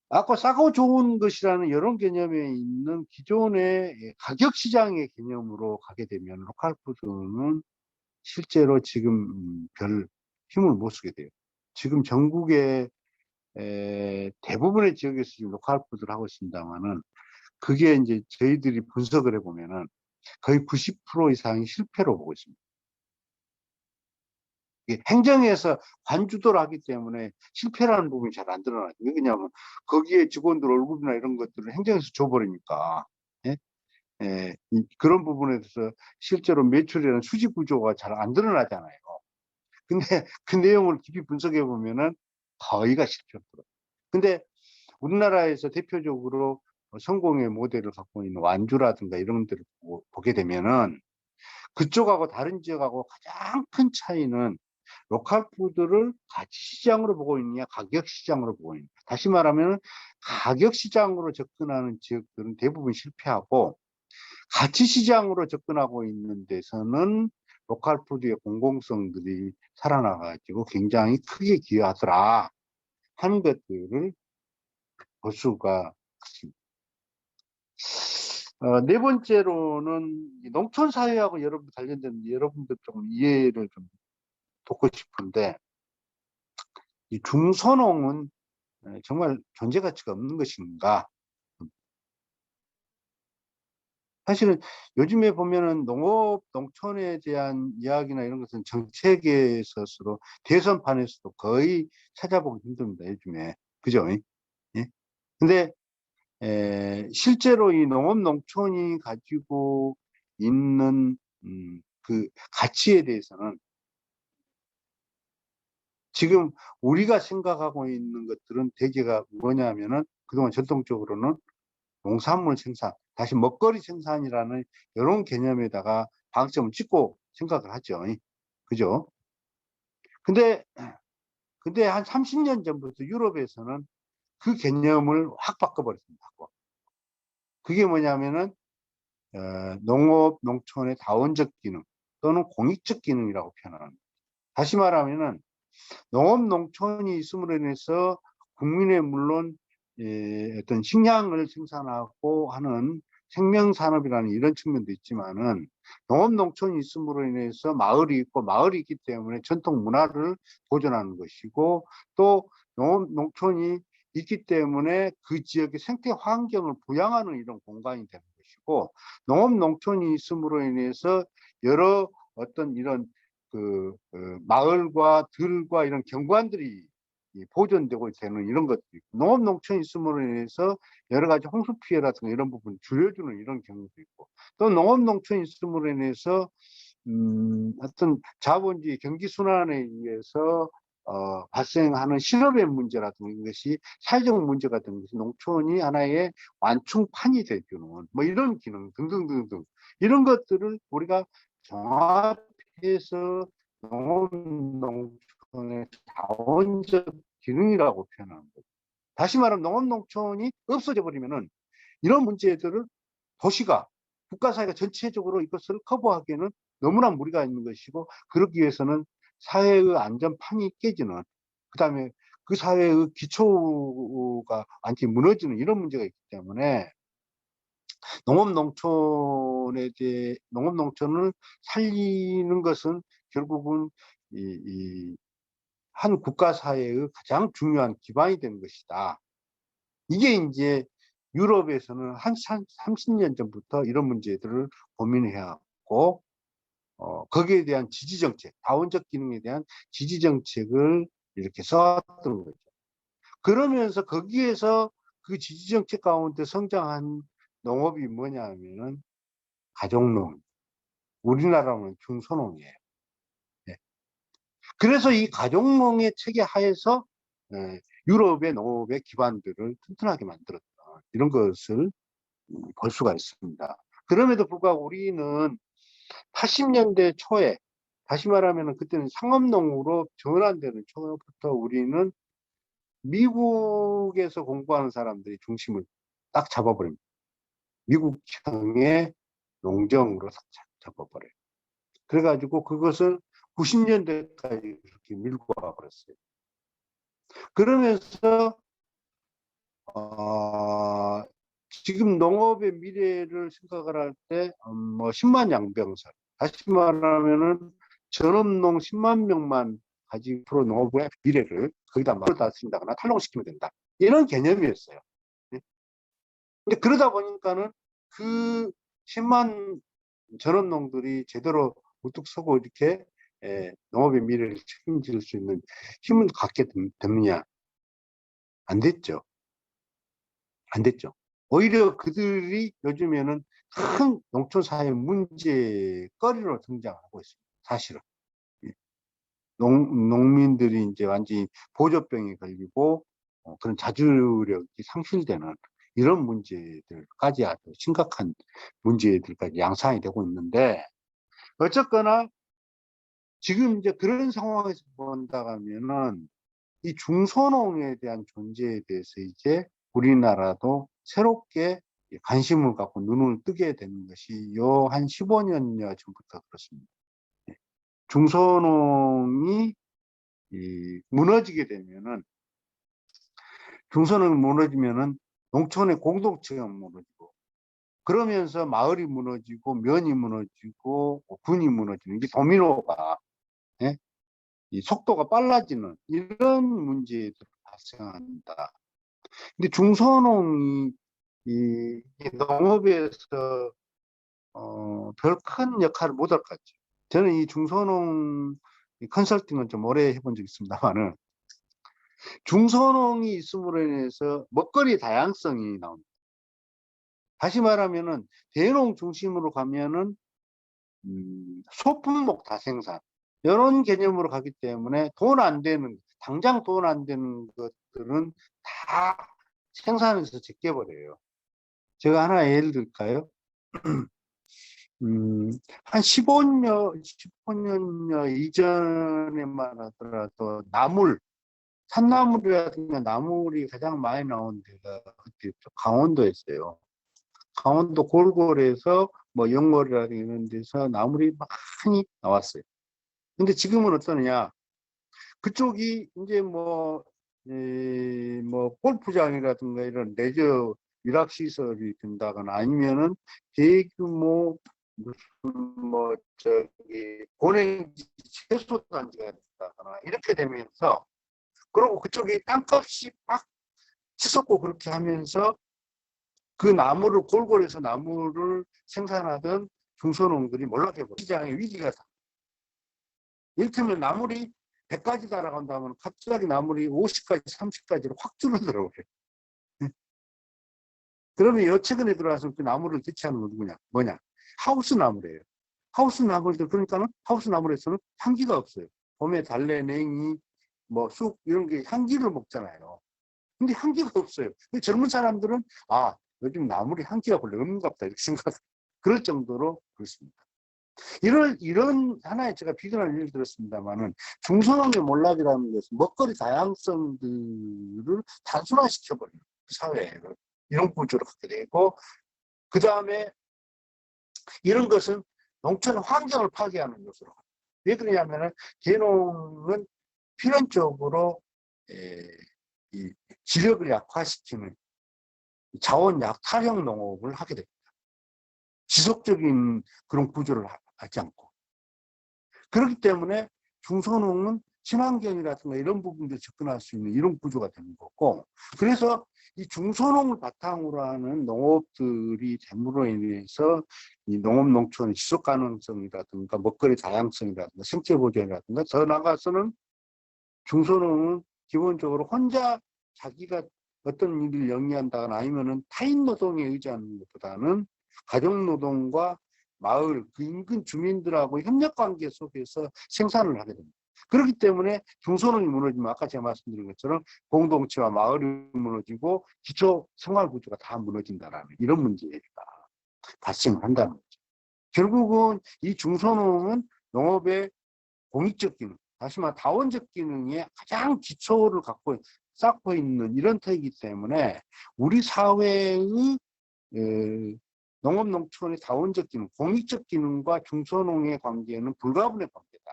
아까 싸고 좋은 것이라는 이런 개념에 있는 기존의 가격 시장의 개념으로 가게 되면 로컬 푸드는 실제로 지금 별 힘을 못 쓰게 돼요. 지금 전국의 대부분의 지역에서 지금 로컬 푸드를 하고 있습니다만은, 그게 이제 저희들이 분석을 해보면은 거의 90% 이상이 실패로 보고 있습니다. 행정에서 관주도를 하기 때문에 실패라는 부분이 잘 안 드러나요. 왜냐하면 거기에 직원들 월급이나 이런 것들을 행정에서 줘버리니까. 예? 그런 부분에 대해서 실제로 매출이라는 수직 구조가 잘 안 드러나잖아요. 근데 그 내용을 깊이 분석해 보면은 거의가 실패더라고요. 근데 우리나라에서 대표적으로 성공의 모델을 갖고 있는 완주라든가 이런 데를 보게 되면은 그쪽하고 다른 지역하고 가장 큰 차이는 로컬 푸드를 가치 시장으로 보고 있느냐, 가격 시장으로 보고 있느냐. 다시 말하면 가격 시장으로 접근하는 지역들은 대부분 실패하고, 가치 시장으로 접근하고 있는 데서는 로컬 푸드의 공공성들이 살아나가지고 굉장히 크게 기여하더라 하는 것들을 볼 수가 있습니다. 네 번째로는 농촌 사회하고 여러분들 관련된, 여러분들 좀 이해를 좀 돕고 싶은데, 이 중소농은 정말 존재 가치가 없는 것인가? 사실은 요즘에 보면은 농업, 농촌에 대한 이야기나 이런 것은 정책에 있어서 대선판에서도 거의 찾아보기 힘듭니다, 요즘에. 그죠? 예? 근데 실제로 이 농업, 농촌이 가지고 있는 그 가치에 대해서는 지금 우리가 생각하고 있는 것들은 대개가 뭐냐면은, 그동안 전통적으로는 농산물 생산, 다시 먹거리 생산이라는 이런 개념에다가 방점을 찍고 생각을 하죠. 그죠? 근데, 한 30년 전부터 유럽에서는 그 개념을 확 바꿔버렸습니다. 그게 뭐냐면은, 농업, 농촌의 다원적 기능 또는 공익적 기능이라고 표현합니다. 다시 말하면은, 농업, 농촌이 있음으로 인해서 국민의 물론 어떤 식량을 생산하고 하는 생명산업이라는 이런 측면도 있지만은, 농업, 농촌이 있음으로 인해서 마을이 있고, 마을이 있기 때문에 전통 문화를 보존하는 것이고, 또 농업, 농촌이 있기 때문에 그 지역의 생태 환경을 부양하는 이런 공간이 되는 것이고, 농업, 농촌이 있음으로 인해서 여러 어떤 이런 마을과 들과 이런 경관들이 보존되고 되는 이런 것들이 있고, 농업, 농촌이 있음으로 인해서 여러 가지 홍수 피해라든가 이런 부분을 줄여주는 이런 경우도 있고, 또 농업, 농촌이 있음으로 인해서 어떤 자본주의 경기 순환에 의해서 발생하는 실업의 문제라든가 이것이 사회적 문제가 되는 것이 농촌이 하나의 완충판이 되주는 뭐 이런 기능 등등등등, 이런 것들을 우리가 종합해서 농업, 농촌의 자원적 기능이라고 표현하는 거죠. 다시 말하면 농업, 농촌이 없어져 버리면은 이런 문제들을 도시가, 국가사회가 전체적으로 이것을 커버하기에는 너무나 무리가 있는 것이고, 그러기 위해서는 사회의 안전판이 깨지는, 그 다음에 그 사회의 기초가 완전히 무너지는 이런 문제가 있기 때문에, 농업, 농촌을 살리는 것은 결국은 한 국가 사회의 가장 중요한 기반이 된 것이다. 이게 이제 유럽에서는 한 30년 전부터 이런 문제들을 고민해왔고, 거기에 대한 지지정책, 다원적 기능에 대한 지지정책을 이렇게 써왔던 거죠. 그러면서 거기에서 그 지지정책 가운데 성장한 농업이 뭐냐 하면은 가족농, 우리나라는 중소농이에요. 예. 그래서 이 가족농의 체계 하에서 유럽의 농업의 기반들을 튼튼하게 만들었다. 이런 것을 볼 수가 있습니다. 그럼에도 불구하고 우리는 80년대 초에, 다시 말하면 그때는 상업농으로 전환되는 초부터 우리는 미국에서 공부하는 사람들이 중심을 딱 잡아버립니다. 미국형의 농정으로 잡아버려요. 그래가지고 그것을 90년대까지 그렇게 밀고 와버렸어요. 그러면서 지금 농업의 미래를 생각을 할 때 뭐 10만 양병설, 다시 말하면은 전업농 10만 명만 가지고 프로 농업의 미래를 거기다 말다 쓴다거나 탈농시키면 된다. 이런 개념이었어요. 근데 그러다 보니까는 그 10만 전업농들이 제대로 우뚝 서고 이렇게 농업의 미래를 책임질 수 있는 힘을 갖게 됐느냐? 안 됐죠. 안 됐죠. 오히려 그들이 요즘에는 큰 농촌 사회 문제거리로 등장하고 있습니다. 사실은. 농민들이 이제 완전히 보조병에 걸리고 그런 자주력이 상실되는 이런 문제들까지 아주 심각한 문제들까지 양상이 되고 있는데, 어쨌거나 지금 이제 그런 상황에서 본다면은 이 중소농에 대한 존재에 대해서 이제 우리나라도 새롭게 관심을 갖고 눈을 뜨게 된 것이 요 한 15년여 전부터 그렇습니다. 중소농이 무너지게 되면은, 중소농이 무너지면은 농촌의 공동체가 무너지고, 그러면서 마을이 무너지고 면이 무너지고 군이 무너지는 게 도미노가 이 속도가 빨라지는 이런 문제들이 발생한다. 근데 중소농이 이 농업에서 별 큰 역할을 못 할 것 같죠. 저는 이 중소농 컨설팅은 좀 오래 해본 적이 있습니다만은, 중소농이 있음으로 인해서 먹거리 다양성이 나옵니다. 다시 말하면은 대농 중심으로 가면은 소품목 다생산 이런 개념으로 가기 때문에 돈 안 되는, 당장 돈 안 되는 것들은 다 생산해서 제껴버려요. 제가 하나 예를 들까요? 한 15년 이전에만 하더라도 산나물이라든가 나물이 가장 많이 나온 데가 그때 강원도였어요. 강원도 골골에서 뭐 영월이라든가 이런 데서 나물이 많이 나왔어요. 근데 지금은 어떠느냐? 그쪽이 이제 뭐 골프장이라든가 이런 레저 일학시설이 된다거나 아니면은 대규모 고랭지 채소단지가 된다거나 이렇게 되면서, 그리고 그쪽이 땅값이 막 치솟고 그렇게 하면서 그 나무를 골골에서 나무를 생산하던 중소농들이 몰락해버려. 시장의 위기가 다. 이를테면 나물이 100가지 달아간다면 갑자기 나물이 50가지, 30가지로 확 줄어들어버려요. 그러면 최근에 들어와서 그 나무를 대체하는 건 누구냐? 뭐냐? 하우스 나물이에요. 하우스 나물들, 그러니까는 하우스 나물에서는 향기가 없어요. 봄에 달래, 냉이, 뭐 쑥 이런 게 향기를 먹잖아요. 근데 향기가 없어요. 근데 젊은 사람들은 요즘 나물이 향기가 별로 없는가 보다 이렇게 생각. 그럴 정도로 그렇습니다. 이런 하나의 제가 비근한 예를 들었습니다만은, 중소농의 몰락이라는 것은 먹거리 다양성들을 단순화시켜버리는 그 사회를 이런 구조로 갖게 되고, 그 다음에 이런 것은 농촌 환경을 파괴하는 것으로. 왜 그러냐면은 대농은 필연적으로 이 지력을 약화시키는 자원 약탈형 농업을 하게 됩니다. 지속적인 그런 구조를 하지 않고. 그렇기 때문에 중소농은 친환경이라든가 이런 부분들 접근할 수 있는 이런 구조가 되는 거고, 그래서 이 중소농을 바탕으로 하는 농업들이 됨으로 인해서 이 농업 농촌의 지속 가능성이라든가 먹거리 다양성이라든가 생태 보존이라든가 더 나아가서는 중소농은 기본적으로 혼자 자기가 어떤 일을 영위한다거나 아니면은 타인 노동에 의지하는 것보다는 가족 노동과 마을 그 인근 주민들하고 협력 관계 속에서 생산을 하게 됩니다. 그렇기 때문에 중소농이 무너지면 아까 제가 말씀드린 것처럼 공동체와 마을이 무너지고 기초 생활 구조가 다 무너진다라는 이런 문제가 발생한다는 거죠. 결국은 이 중소농은 농업의 공익적 기능, 다시 말해 다원적 기능의 가장 기초를 쌓고 있는 이런 터이기 때문에 우리 사회의 농업 농촌의 다원적 기능, 공익적 기능과 중소농의 관계는 불가분의 관계다.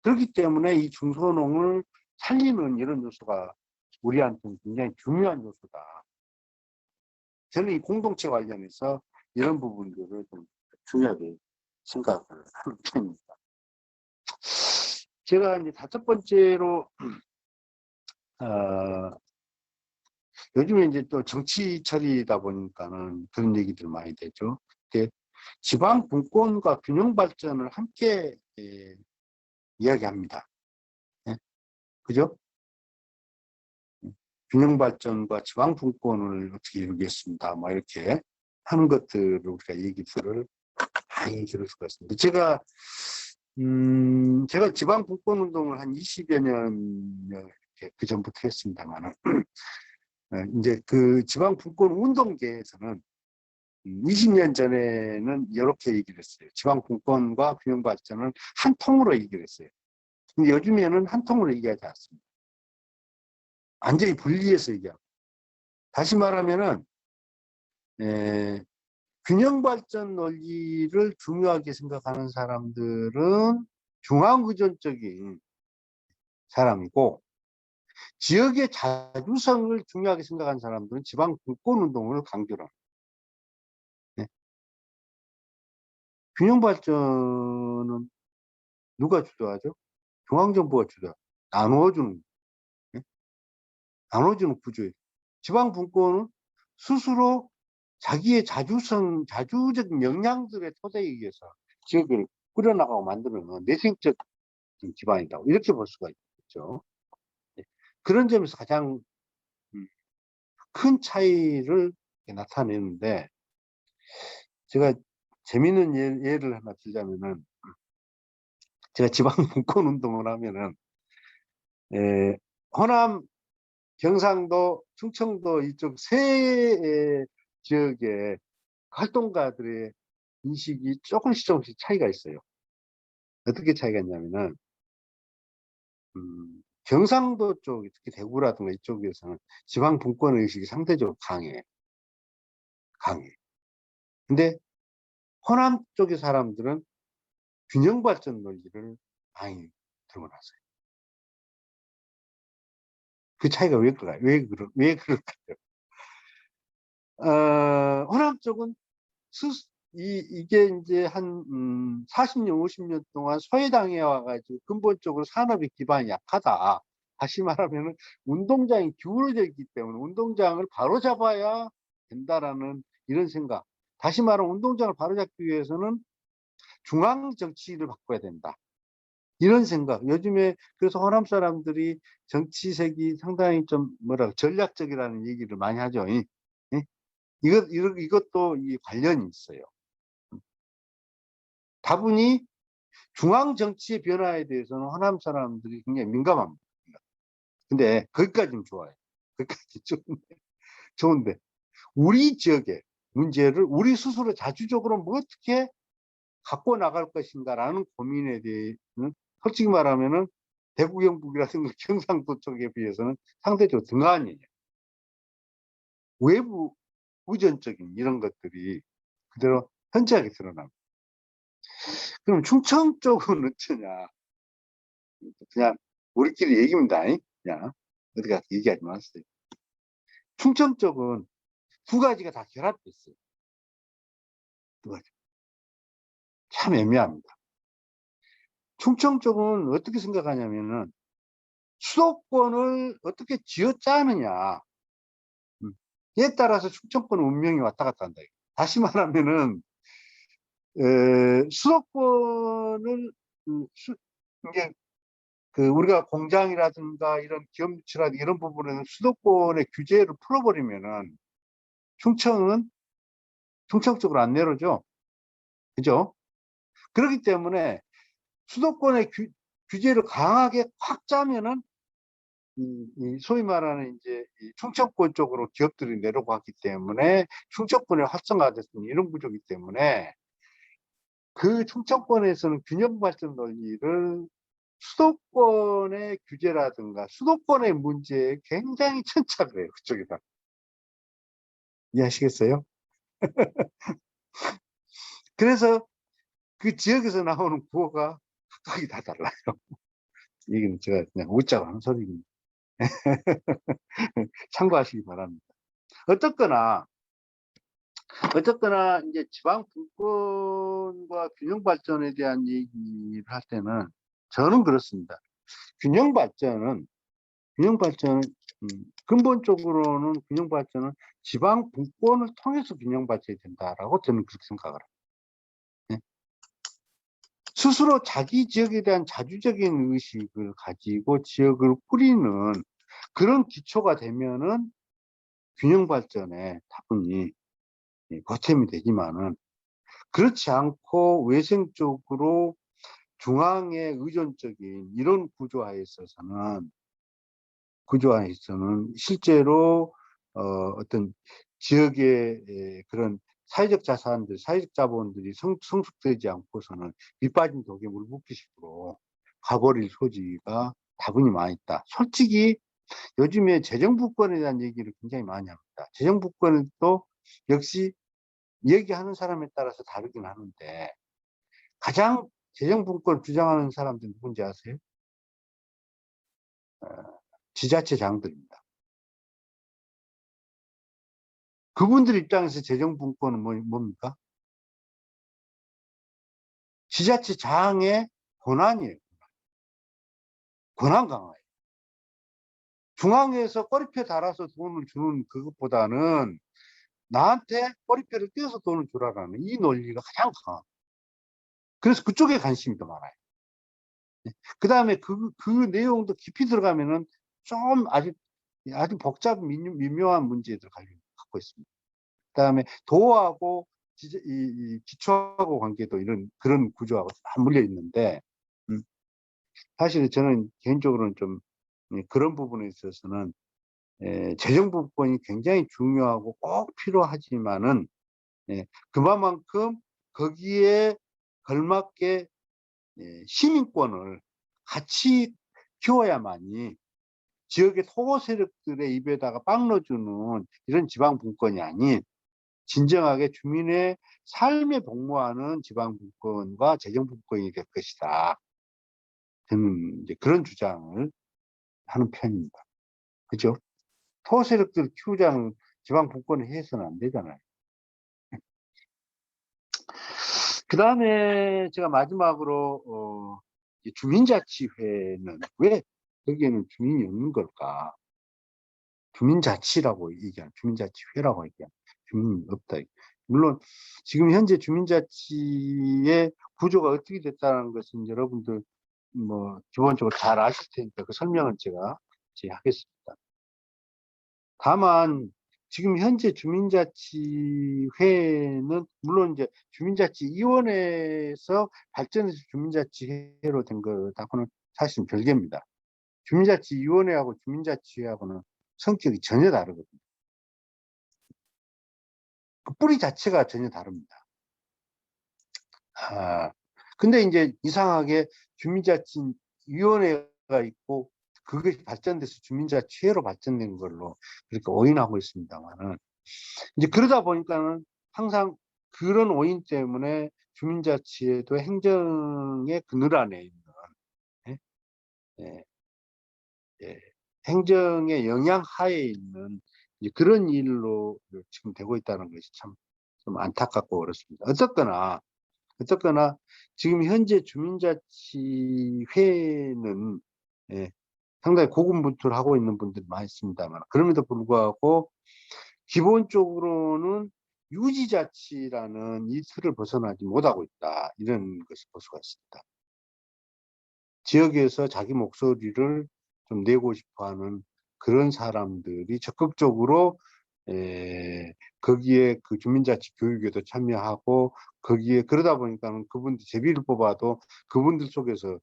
그렇기 때문에 이 중소농을 살리는 이런 요소가 우리한테는 굉장히 중요한 요소다. 저는 이 공동체 관련해서 이런 부분들을 좀 중요하게 생각을 하는 편입니다. 제가 이제 다섯 번째로 요즘에 이제 또 정치철이다 보니까는 그런 얘기들 많이 되죠. 근데 지방 분권과 균형 발전을 함께 이야기합니다. 예? 그죠? 균형 발전과 지방 분권을 어떻게 이루겠습니다. 뭐 이렇게 하는 것들을 우리가 얘기들을 많이 들을 수가 있습니다. 제가 지방 분권 운동을 한 20여 년 그 전부터 했습니다만 이제 그 지방 분권 운동계에서는 20년 전에는 이렇게 얘기를 했어요. 지방 분권과 균형 발전을 한 통으로 얘기를 했어요. 근데 요즘에는 한 통으로 얘기하지 않습니다. 완전히 분리해서 얘기하고. 다시 말하면은 균형 발전 논리를 중요하게 생각하는 사람들은 중앙의존적인 사람이고, 지역의 자주성을 중요하게 생각하는 사람들은 지방 분권 운동을 강조를 합니다. 네. 균형 발전은 누가 주도하죠? 중앙정부가 주도하죠. 나누어주는, 네? 나눠주는 구조예요. 지방 분권은 스스로 자기의 자주적인 역량들의 토대에 의해서 지역을 꾸려나가고 만드는 내생적 기반이다. 이렇게 볼 수가 있죠. 네. 그런 점에서 가장 큰 차이를 나타내는데, 제가 재미있는 예를 하나 들자면은, 제가 지방 분권 운동을 하면은, 호남, 경상도, 충청도 이쪽 세 지역의 활동가들의 인식이 조금씩 차이가 있어요. 어떻게 차이가 있냐면은, 경상도 쪽, 특히 대구라든가 이쪽에서는 지방 분권 의식이 상대적으로 강해. 근데 호남 쪽의 사람들은 균형 발전 논리를 많이 들고 났어요. 그 차이가 왜 그럴까요? 왜 그럴까요? 호남 쪽은 이게 이제 한 40년, 50년 동안 소외당해 와가지고 근본적으로 산업의 기반이 약하다. 다시 말하면 운동장이 기울어져 있기 때문에 운동장을 바로잡아야 된다라는 이런 생각. 다시 말하면 운동장을 바로잡기 위해서는 중앙 정치를 바꿔야 된다. 이런 생각. 요즘에 그래서 호남 사람들이 정치색이 상당히 좀 전략적이라는 얘기를 많이 하죠. 이것도 이 관련이 있어요. 다분히 중앙 정치의 변화에 대해서는 호남 사람들이 굉장히 민감합니다. 근데 거기까지는 좋아요. 거기까지 좋은데 우리 지역의 문제를 우리 스스로 자주적으로 뭐 어떻게 갖고 나갈 것인가라는 고민에 대해서는 솔직히 말하면은 대구 경북이라든가 경상도 쪽에 비해서는 상대적으로 등한이에요. 외부 의존적인 이런 것들이 그대로 현저하게 드러납니다. 그럼 충청 쪽은 어쩌냐? 그냥 우리끼리 얘기입니다. 그냥 어디 가서 얘기하지 마세요. 충청 쪽은 두 가지가 다 결합됐어요. 두 가지. 참 애매합니다. 충청 쪽은 어떻게 생각하냐면은 수도권을 어떻게 쥐어짜느냐. 이에 따라서 충청권 운명이 왔다 갔다 한다. 다시 말하면은 수도권을 이게 우리가 공장이라든가 이런 기업유치라든가 이런 부분에는 수도권의 규제를 풀어버리면은 충청 쪽으로 안 내려오죠. 그죠? 그렇기 때문에 수도권의 규제를 강하게 꽉 짜면은 이 소위 말하는 이제 이 충청권 쪽으로 기업들이 내려갔기 때문에 충청권의 활성화됐던 이런 구조이기 때문에 그 충청권에서는 균형 발전 논리를 수도권의 규제라든가 수도권의 문제에 굉장히 천착을 해요. 그쪽에다. 이해하시겠어요? 그래서 그 지역에서 나오는 구호가 각각이 다 달라요. 이건 제가 그냥 웃자고 하는 소리입니다. 참고하시기 바랍니다. 어떻거나 이제 지방 분권과 균형 발전에 대한 얘기를 할 때는 저는 그렇습니다. 균형 발전은 근본적으로는 균형 발전은 지방 분권을 통해서 균형 발전이 된다라고 저는 그렇게 생각을 합니다. 네. 스스로 자기 지역에 대한 자주적인 의식을 가지고 지역을 꾸리는 그런 기초가 되면은 균형 발전에 다분히 거점이 되지만은 그렇지 않고 외생 쪽으로 중앙에 의존적인 이런 구조화에 있어서는 실제로 어떤 지역의 그런 사회적 자산들, 사회적 자본들이 성숙되지 않고서는 밑빠진 독에 물 붓기식으로 가버릴 소지가 다분히 많이 있다. 솔직히 요즘에 재정부권에 대한 얘기를 굉장히 많이 합니다. 재정부권은 또 역시 얘기하는 사람에 따라서 다르긴 하는데 가장 재정분권을 주장하는 사람들이 누군지 아세요? 지자체장들입니다. 그분들 입장에서 재정분권은 뭡니까? 지자체장의 권한이에요. 권한 강화예요. 중앙에서 꼬리표 달아서 돈을 주는 그것보다는 나한테 꼬리표를 띄어서 돈을 주라라는 이 논리가 가장 강합니다. 그래서 그쪽에 관심이 더 많아요. 그 다음에 그 내용도 깊이 들어가면은 좀 아주 복잡한 미묘한 문제들 갖고 있습니다. 그 다음에 도하고 이 기초하고 관계도 그런 구조하고 다 물려 있는데, 사실 저는 개인적으로는 좀 그런 부분에 있어서는 재정부권이 굉장히 중요하고 꼭 필요하지만은 그만큼 거기에 걸맞게 시민권을 같이 키워야만이 지역의 토고 세력들의 입에다가 빵 넣어주는 이런 지방분권이 아닌 진정하게 주민의 삶에 복무하는 지방분권과 재정분권이 될 것이다. 저는 이제 그런 주장을 하는 편입니다. 그죠? 토고 세력들을 키우자는 지방분권을 해서는 안 되잖아요. 그 다음에 제가 마지막으로 주민자치회는 왜 거기에는 주민이 없는 걸까? 주민자치라고 얘기하는, 주민자치회라고 얘기하는, 주민이 없다. 물론 지금 현재 주민자치의 구조가 어떻게 됐다는 것은 여러분들 뭐 기본적으로 잘 아실 테니까 그 설명은 제가 하겠습니다. 다만 지금 현재 주민자치회는 물론 이제 주민자치위원회에서 발전해서 주민자치회로 된 거하고는 사실은 별개입니다. 주민자치위원회하고 주민자치회하고는 성격이 전혀 다르거든요. 그 뿌리 자체가 전혀 다릅니다. 근데 이제 이상하게 주민자치위원회가 있고 그게 발전돼서 주민자치회로 발전된 걸로 그렇게 오인하고 있습니다만은 이제 그러다 보니까는 항상 그런 오인 때문에 주민자치회도 행정의 그늘 안에 있는 예? 예, 예, 행정의 영향 하에 있는 이제 그런 일로 지금 되고 있다는 것이 참 좀 안타깝고 그렇습니다. 어쨌거나 어쨌거나 지금 현재 주민자치회는 예, 상당히 고군분투를 하고 있는 분들이 많습니다만, 그럼에도 불구하고 기본적으로는 유지자치라는 이 틀을 벗어나지 못하고 있다, 이런 것을 볼 수가 있습니다. 지역에서 자기 목소리를 좀 내고 싶어하는 그런 사람들이 적극적으로 거기에 그 주민자치 교육에도 참여하고, 거기에 그러다 보니까 그분들 제비를 뽑아도 그분들 속에서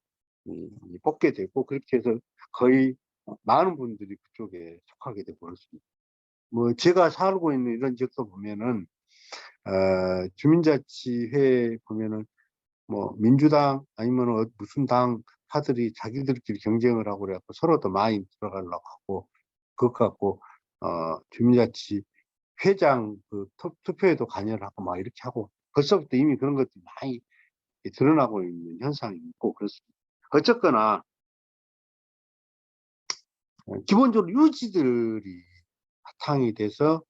뽑게 되고, 그렇게 해서 거의 많은 분들이 그쪽에 속하게 되고 그렇습니다. 뭐 제가 살고 있는 이런 지역도 보면은 주민자치회 보면은 뭐 민주당 아니면 무슨 당 파들이 자기들끼리 경쟁을 하고 그래갖고 서로 더 많이 들어가려고 하고, 그것 갖고 주민자치 회장 그 투표에도 관여를 하고 막 이렇게 하고, 벌써부터 이미 그런 것들이 많이 드러나고 있는 현상이 있고 그렇습니다. 어쨌거나 기본적으로 유지들이 바탕이 돼서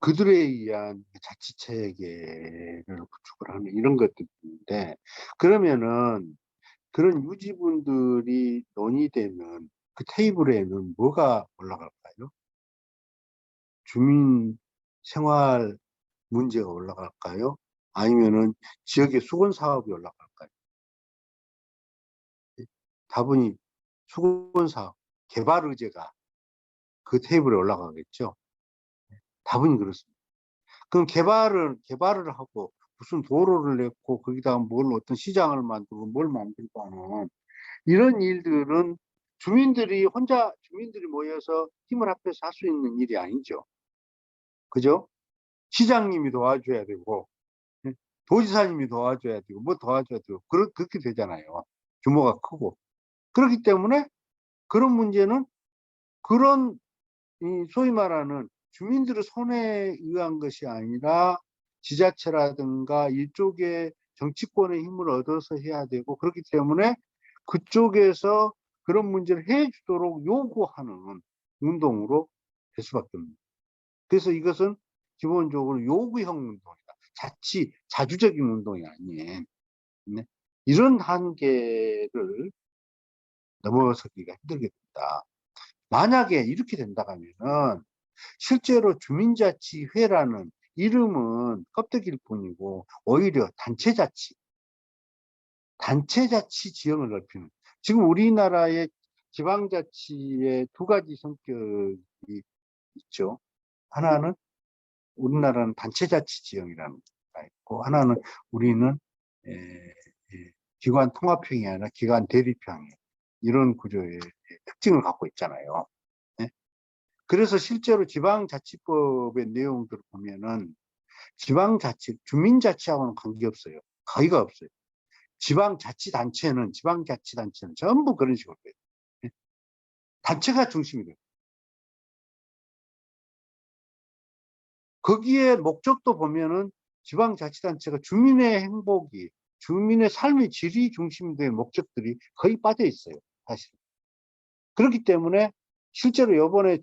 그들에 의한 자치체계를 구축을 하는 이런 것들인데, 그러면은 그런 유지분들이 논의되는 그 테이블에는 뭐가 올라갈까요? 주민 생활 문제가 올라갈까요? 아니면은 지역의 수건 사업이 올라갈까요? 다분히 수건 사업, 개발 의제가 그 테이블에 올라가겠죠. 다분히 그렇습니다. 그럼 개발을 하고 무슨 도로를 냈고 거기다가 뭘 어떤 시장을 만들고 뭘 만들고 하는 이런 일들은 주민들이 모여서 힘을 합해서 할 수 있는 일이 아니죠. 그죠? 시장님이 도와줘야 되고, 도지사님이 도와줘야 되고, 뭐 도와줘야 되고, 그렇게 되잖아요. 규모가 크고. 그렇기 때문에 그런 문제는 그런 소위 말하는 주민들의 손에 의한 것이 아니라 지자체라든가 이쪽에 정치권의 힘을 얻어서 해야 되고, 그렇기 때문에 그쪽에서 그런 문제를 해주도록 요구하는 운동으로 될 수밖에 없습니다. 그래서 이것은 기본적으로 요구형 운동이다. 자주적인 운동이 아닌, 네? 이런 한계를 넘어서기가 힘들게 된다. 만약에 이렇게 된다면은 실제로 주민자치회라는 이름은 껍데기일 뿐이고, 오히려 단체자치 지형을 넓히는, 지금 우리나라의 지방자치의 두 가지 성격이 있죠. 하나는 우리나라는 단체자치 지형이라는 게 있고, 하나는 우리는 에, 기관 통합형이 아니라 기관 대립형 이런 구조의 특징을 갖고 있잖아요. 네? 그래서 실제로 지방자치법의 내용들을 보면은 주민자치하고는 관계없어요. 거의가 없어요. 지방자치단체는 전부 그런 식으로 돼요. 네? 단체가 중심이 돼요. 거기에 목적도 보면은 지방자치단체가 주민의 삶의 질이 중심이 된 목적들이 거의 빠져 있어요, 사실. 그렇기 때문에 실제로 이번에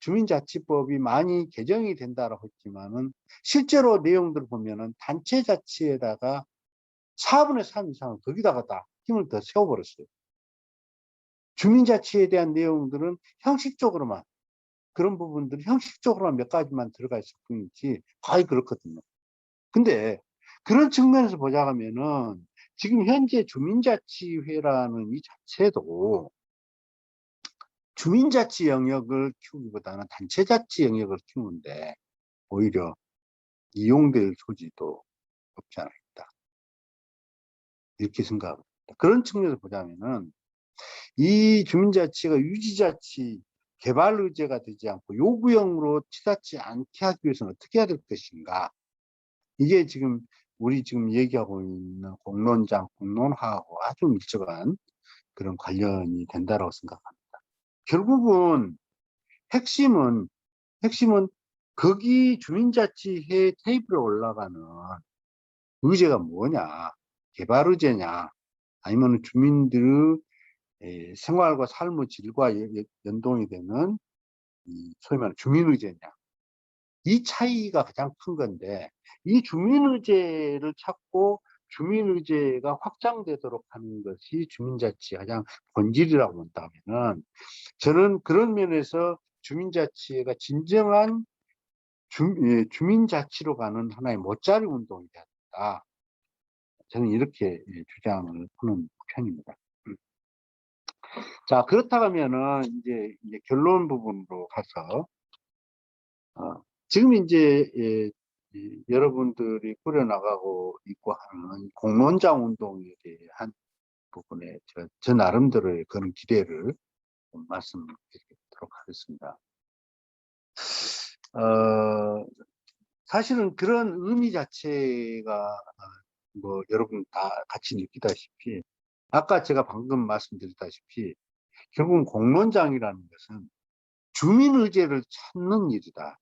주민자치법이 많이 개정이 된다라고 했지만은 실제로 내용들을 보면은 단체자치에다가 4분의 3 이상은 거기다가 다 힘을 더 세워버렸어요. 주민자치에 대한 내용들은 그런 부분들이 형식적으로만 몇 가지만 들어가 있을 뿐이지 거의 그렇거든요. 근데 그런 측면에서 보자면은 지금 현재 주민자치회라는 이 자체도 주민자치 영역을 키우기보다는 단체자치 영역을 키우는데 오히려 이용될 소지도 없지 않아 있다, 이렇게 생각합니다. 그런 측면에서 보자면은 이 주민자치가 유지자치 개발 의제가 되지 않고 요구형으로 치닫지 않게 하기 위해서는 어떻게 해야 될 것인가, 이게 우리 지금 얘기하고 있는 공론화하고 아주 밀접한 그런 관련이 된다고 생각합니다. 결국은 핵심은 거기 주민자치회 테이블에 올라가는 의제가 뭐냐, 개발 의제냐, 아니면 주민들의 생활과 삶의 질과 연동이 되는 소위 말하는 주민 의제냐, 이 차이가 가장 큰 건데, 이 주민 의제를 찾고 주민의제가 확장되도록 하는 것이 주민자치의 가장 본질이라고 본다면은, 저는 그런 면에서 주민자치가 진정한 주민자치로 가는 하나의 모짜리 운동이 되었다. 저는 이렇게 주장을 하는 편입니다. 자, 그렇다고 하면은 이제 결론 부분으로 가서, 지금 이제 여러분들이 꾸려나가고 있고 하는 공론장 운동에 대한 부분에 저 나름대로의 그런 기대를 좀 말씀드리도록 하겠습니다. 사실은 그런 의미 자체가 뭐 여러분 다 같이 느끼다시피, 아까 제가 방금 말씀드렸다시피 결국은 공론장이라는 것은 주민의제를 찾는 일이다.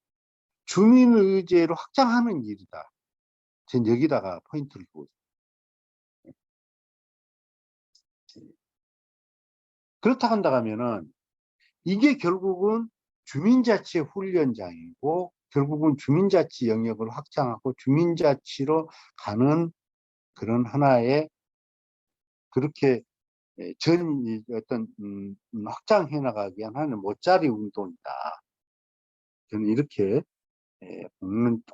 주민의제로 확장하는 일이다. 전 여기다가 포인트를 두고 있습니다. 그렇다 한다 하면은 이게 결국은 주민자치 훈련장이고, 결국은 주민자치 영역을 확장하고 주민자치로 가는 그런 하나의, 그렇게 어떤 확장해 나가기 위한 하나의 모짜리 운동이다. 저는 이렇게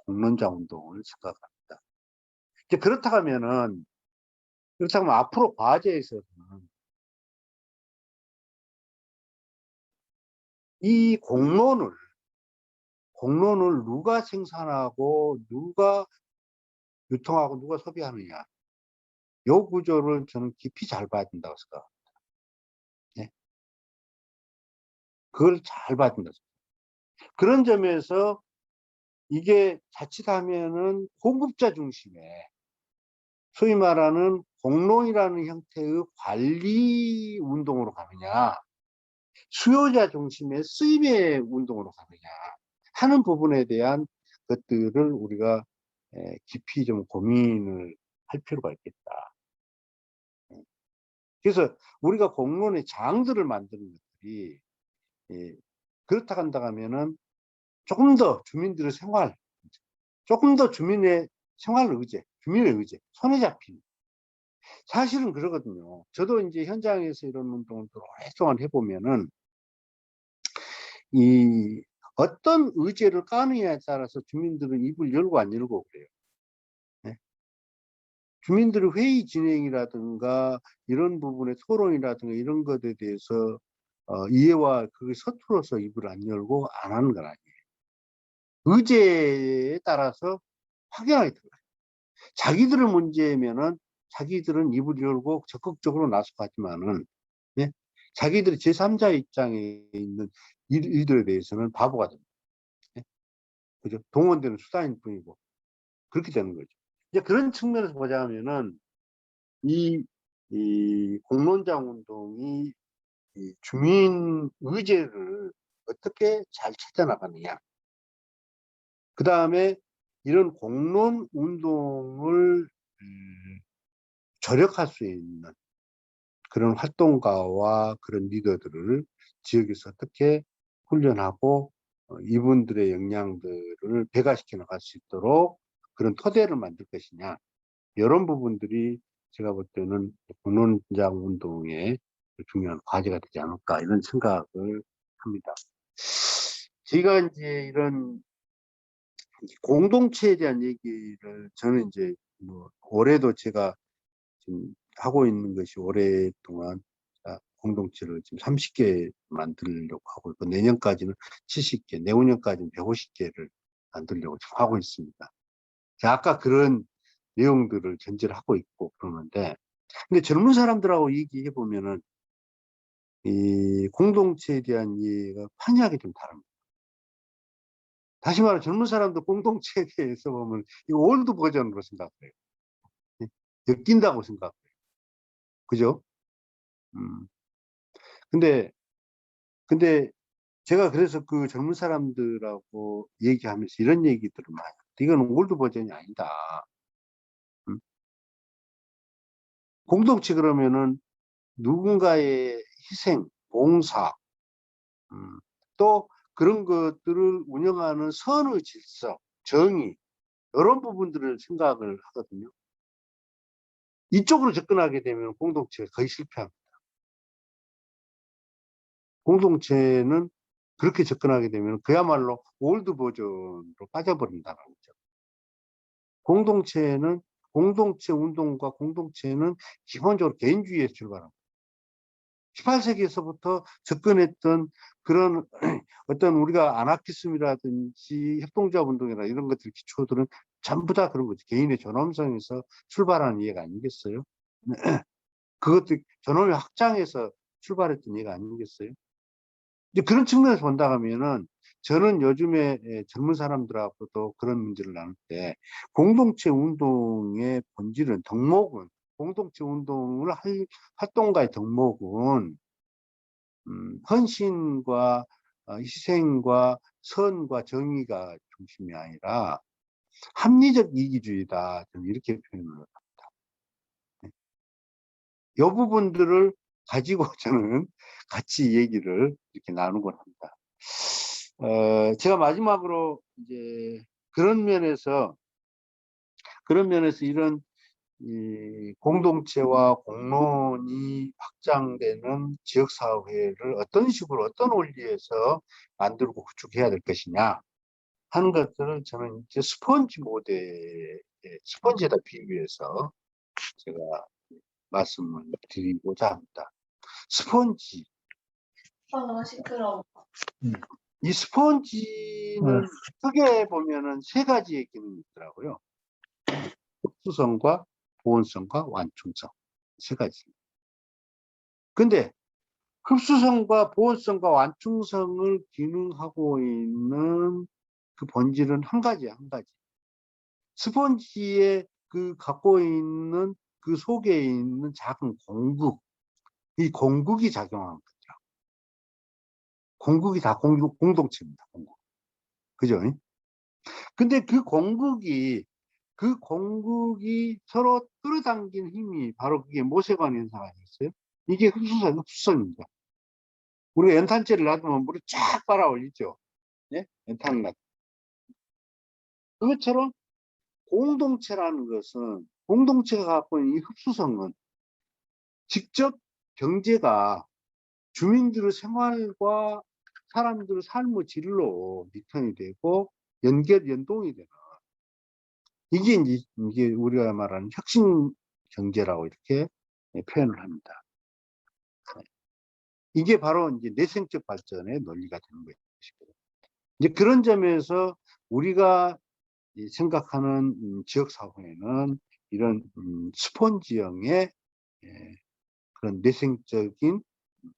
공론장 운동을 생각합니다. 이제 그렇다면 앞으로 과제에 있어서는 이 공론을 누가 생산하고 누가 유통하고 누가 소비하느냐, 요 구조를 저는 깊이 잘 봐야 된다고 생각합니다. 네. 그걸 잘 봐야 된다고 생각합니다. 그런 점에서 이게 자칫하면은 공급자 중심의, 소위 말하는 공론이라는 형태의 관리 운동으로 가느냐, 수요자 중심의 수입의 운동으로 가느냐 하는 부분에 대한 것들을 우리가 깊이 좀 고민을 할 필요가 있겠다. 그래서 우리가 공론의 장들을 만드는 것들이, 그렇다 한다 하면은 조금 더 주민들의 생활, 조금 더 주민의 생활 의제, 주민의 의제, 손에 잡히는. 사실은 그러거든요. 저도 이제 현장에서 이런 운동을 오랫동안 해보면은, 이 어떤 의제를 까느냐에 따라서 주민들은 입을 열고 안 열고 그래요. 네? 주민들의 회의 진행이라든가 이런 부분의 토론이라든가 이런 것에 대해서 이해와 그게 서툴어서 입을 안 열고 안 하는 건 아니에요. 의제에 따라서 확연하게 들어가요. 자기들의 문제면은 자기들은 입을 열고 적극적으로 나서가지만은, 네? 자기들이 제3자 입장에 있는 일들에 대해서는 바보가 됩니다. 네? 그죠? 동원되는 수단일 뿐이고 그렇게 되는 거죠. 이제 그런 측면에서 보자면은 이 공론장 운동이 이 주민 의제를 어떻게 잘 찾아나가느냐. 그 다음에 이런 공론 운동을 저력할 수 있는 그런 활동가와 그런 리더들을 지역에서 어떻게 훈련하고 이분들의 역량들을 배가시켜 나갈 수 있도록 그런 토대를 만들 것이냐, 이런 부분들이 제가 볼 때는 공론장 운동의 중요한 과제가 되지 않을까, 이런 생각을 합니다. 제가 이제 이런 공동체에 대한 얘기를, 저는 이제 뭐 올해도 제가 지금 하고 있는 것이, 오랫동안 공동체를 지금 30개 만들려고 하고 있고, 내년까지는 70개, 내후년까지는 150개를 만들려고 지금 하고 있습니다. 아까 그런 내용들을 전제를 하고 있고 그러는데, 근데 젊은 사람들하고 얘기해 보면은 이 공동체에 대한 이해가 판이하게 좀 다릅니다. 다시 말해, 젊은 사람도 공동체에 대해서 보면 이 올드 버전으로 생각해요. 엮인다고 생각해요. 그죠? 음. 근데 제가 그래서 그 젊은 사람들하고 얘기하면서 이런 얘기들을 많이 해요. 이건 올드 버전이 아니다. 공동체 그러면은 누군가의 희생, 봉사, 또 그런 것들을 운영하는 선의 질서, 정의, 이런 부분들을 생각을 하거든요. 이쪽으로 접근하게 되면 공동체가 거의 실패합니다. 공동체는 그렇게 접근하게 되면 그야말로 올드 버전으로 빠져버린다는 거죠. 공동체는 공동체 운동과 공동체는 기본적으로 개인주의에서 출발합니다. 18세기에서부터 접근했던 그런 어떤 우리가 아나키즘이라든지 협동조합 운동이나 이런 것들 기초들은 전부 다 그런 거죠. 개인의 존엄성에서 출발하는 이해가 아니겠어요? 그것도 존엄의 확장에서 출발했던 이해가 아니겠어요? 이제 그런 측면에서 본다 하면은 저는 요즘에 젊은 사람들하고도 그런 문제를 나눌 때 공동체 운동의 본질은 덕목은 공동체 운동을 할 활동가의 덕목은 헌신과 희생과 선과 정의가 중심이 아니라 합리적 이기주의다. 저는 이렇게 표현을 합니다. 이 부분들을 가지고 저는 같이 얘기를 이렇게 나누곤 합니다. 제가 마지막으로 이제 그런 면에서 이런 이 공동체와 공론이 확장되는 지역사회를 어떤 식으로 어떤 원리에서 만들고 구축해야 될 것이냐 하는 것들을 저는 이제 스펀지 모델, 스펀지에다 비유해서 제가 말씀을 드리고자 합니다. 스펀지. 너무 시끄러워. 이 스펀지는 크게 보면은 세 가지의 기능이 있더라고요. 흡수성과 보온성과 완충성. 세 가지. 근데 흡수성과 보온성과 완충성을 기능하고 있는 그 본질은 한 가지야, 한 가지. 스펀지에 그 갖고 있는 그 속에 있는 작은 공국, 이 공국이 작용하는 거죠. 공국이 다 공동체입니다, 공국. 그죠? 근데 그 공국이 서로 끌어당긴 힘이 바로 그게 모세관 현상 아니겠어요? 이게 흡수성입니다. 우리가 연탄재를 놔두면 물이 쫙 빨아 올리죠. 예? 연탄을 놔두면. 그것처럼 공동체라는 것은, 공동체가 갖고 있는 이 흡수성은 직접 경제가 주민들의 생활과 사람들의 삶의 질로 리턴이 되고 연동이 되는, 이게 우리가 말하는 혁신 경제라고 이렇게 표현을 합니다. 이게 바로 이제 내생적 발전의 논리가 되는 것이고, 이제 그런 점에서 우리가 생각하는 지역 사회는 이런 스폰지형의 그런 내생적인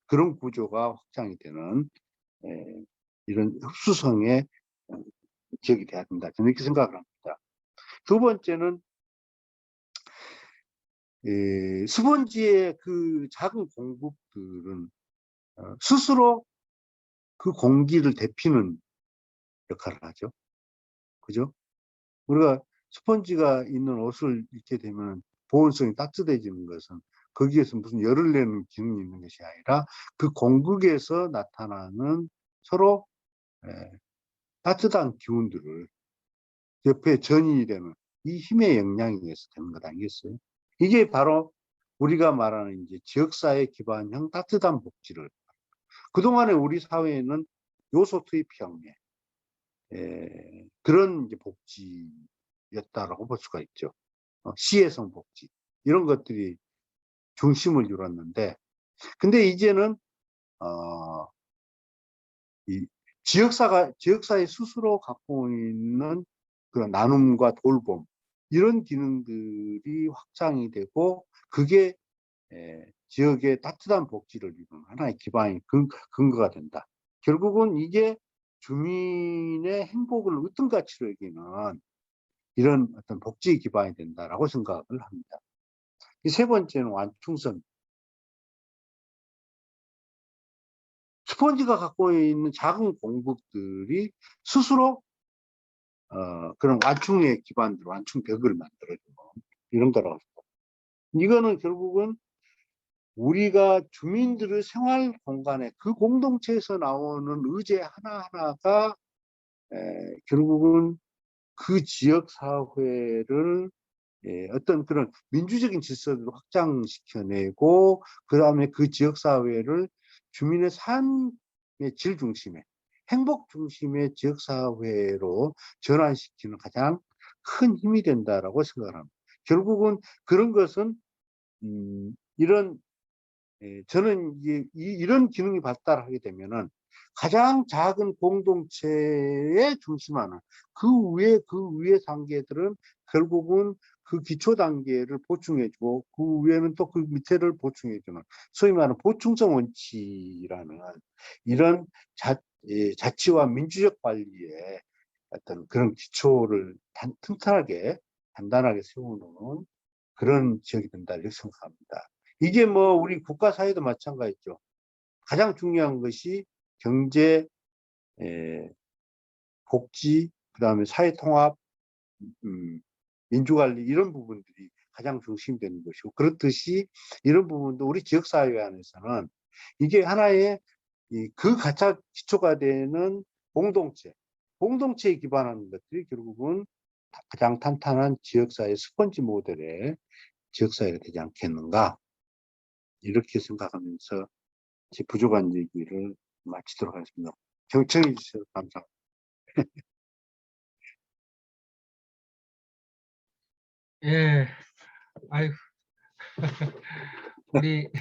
그런 구조가 확장이 되는 이런 흡수성의 지역이 돼야 된다. 저는 이렇게 생각을 합니다. 두 번째는 스펀지의 그 작은 공국들은 스스로 그 공기를 데피는 역할을 하죠. 그죠? 우리가 스펀지가 있는 옷을 입게 되면 보온성이 따뜻해지는 것은 거기에서 무슨 열을 내는 기능이 있는 것이 아니라 그 공국에서 나타나는 서로 따뜻한 기운들을 옆에 전이 되는 이 힘의 영향에 의해서 되는 것 아니겠어요? 이게 바로 우리가 말하는 이제 지역사회 기반형 따뜻한 복지를, 그동안에 우리 사회에는 요소 투입 형의 그런 이제 복지였다라고 볼 수가 있죠. 시혜성 복지 이런 것들이 중심을 이뤘는데, 근데 이제는 이 지역사회 스스로 갖고 있는 그런 나눔과 돌봄 이런 기능들이 확장이 되고 그게 지역의 따뜻한 복지를 이루는 하나의 기반이 근거가 된다. 결국은 이게 주민의 행복을 어떤 가치로 여기는 이런 어떤 복지 기반이 된다라고 생각을 합니다. 이 세 번째는 완충성. 스펀지가 갖고 있는 작은 공국들이 스스로 그런 완충의 기반들, 완충벽을 만들어주는 이런 거라고 생각합니다. 이거는 결국은 우리가 주민들의 생활 공간에 그 공동체에서 나오는 의제 하나하나가 결국은 그 지역 사회를 어떤 그런 민주적인 질서를 확장시켜내고 그다음에 그 지역 사회를 주민의 삶의 질 중심의 행복 중심의 지역 사회로 전환시키는 가장 큰 힘이 된다라고 생각을 합니다. 결국은 그런 것은 저는 이런 기능이 발달하게 되면은 가장 작은 공동체에 중심하는 그 위의 단계들은 결국은 그 기초 단계를 보충해주고 그 위에는 또 그 밑에를 보충해주는 소위 말하는 보충성 원칙이라는 이런 자치와 민주적 관리의 어떤 그런 기초를 튼튼하게 단단하게 세우는 그런 지역이 된다 이렇게 생각합니다. 이게 뭐 우리 국가 사회도 마찬가지죠. 가장 중요한 것이 경제, 복지, 그다음에 사회 통합, 민주관리 이런 부분들이 가장 중심이 되는 것이고 그렇듯이 이런 부분도 우리 지역사회 안에서는 이게 하나의 그 가차 기초가 되는 공동체에 기반하는 것들이 결국은 가장 탄탄한 지역사회 스펀지 모델의 지역사회가 되지 않겠는가 이렇게 생각하면서 제 부족한 얘기를 마치도록 하겠습니다. 경청해 주셔서 감사합니다. 예, 아유, 우리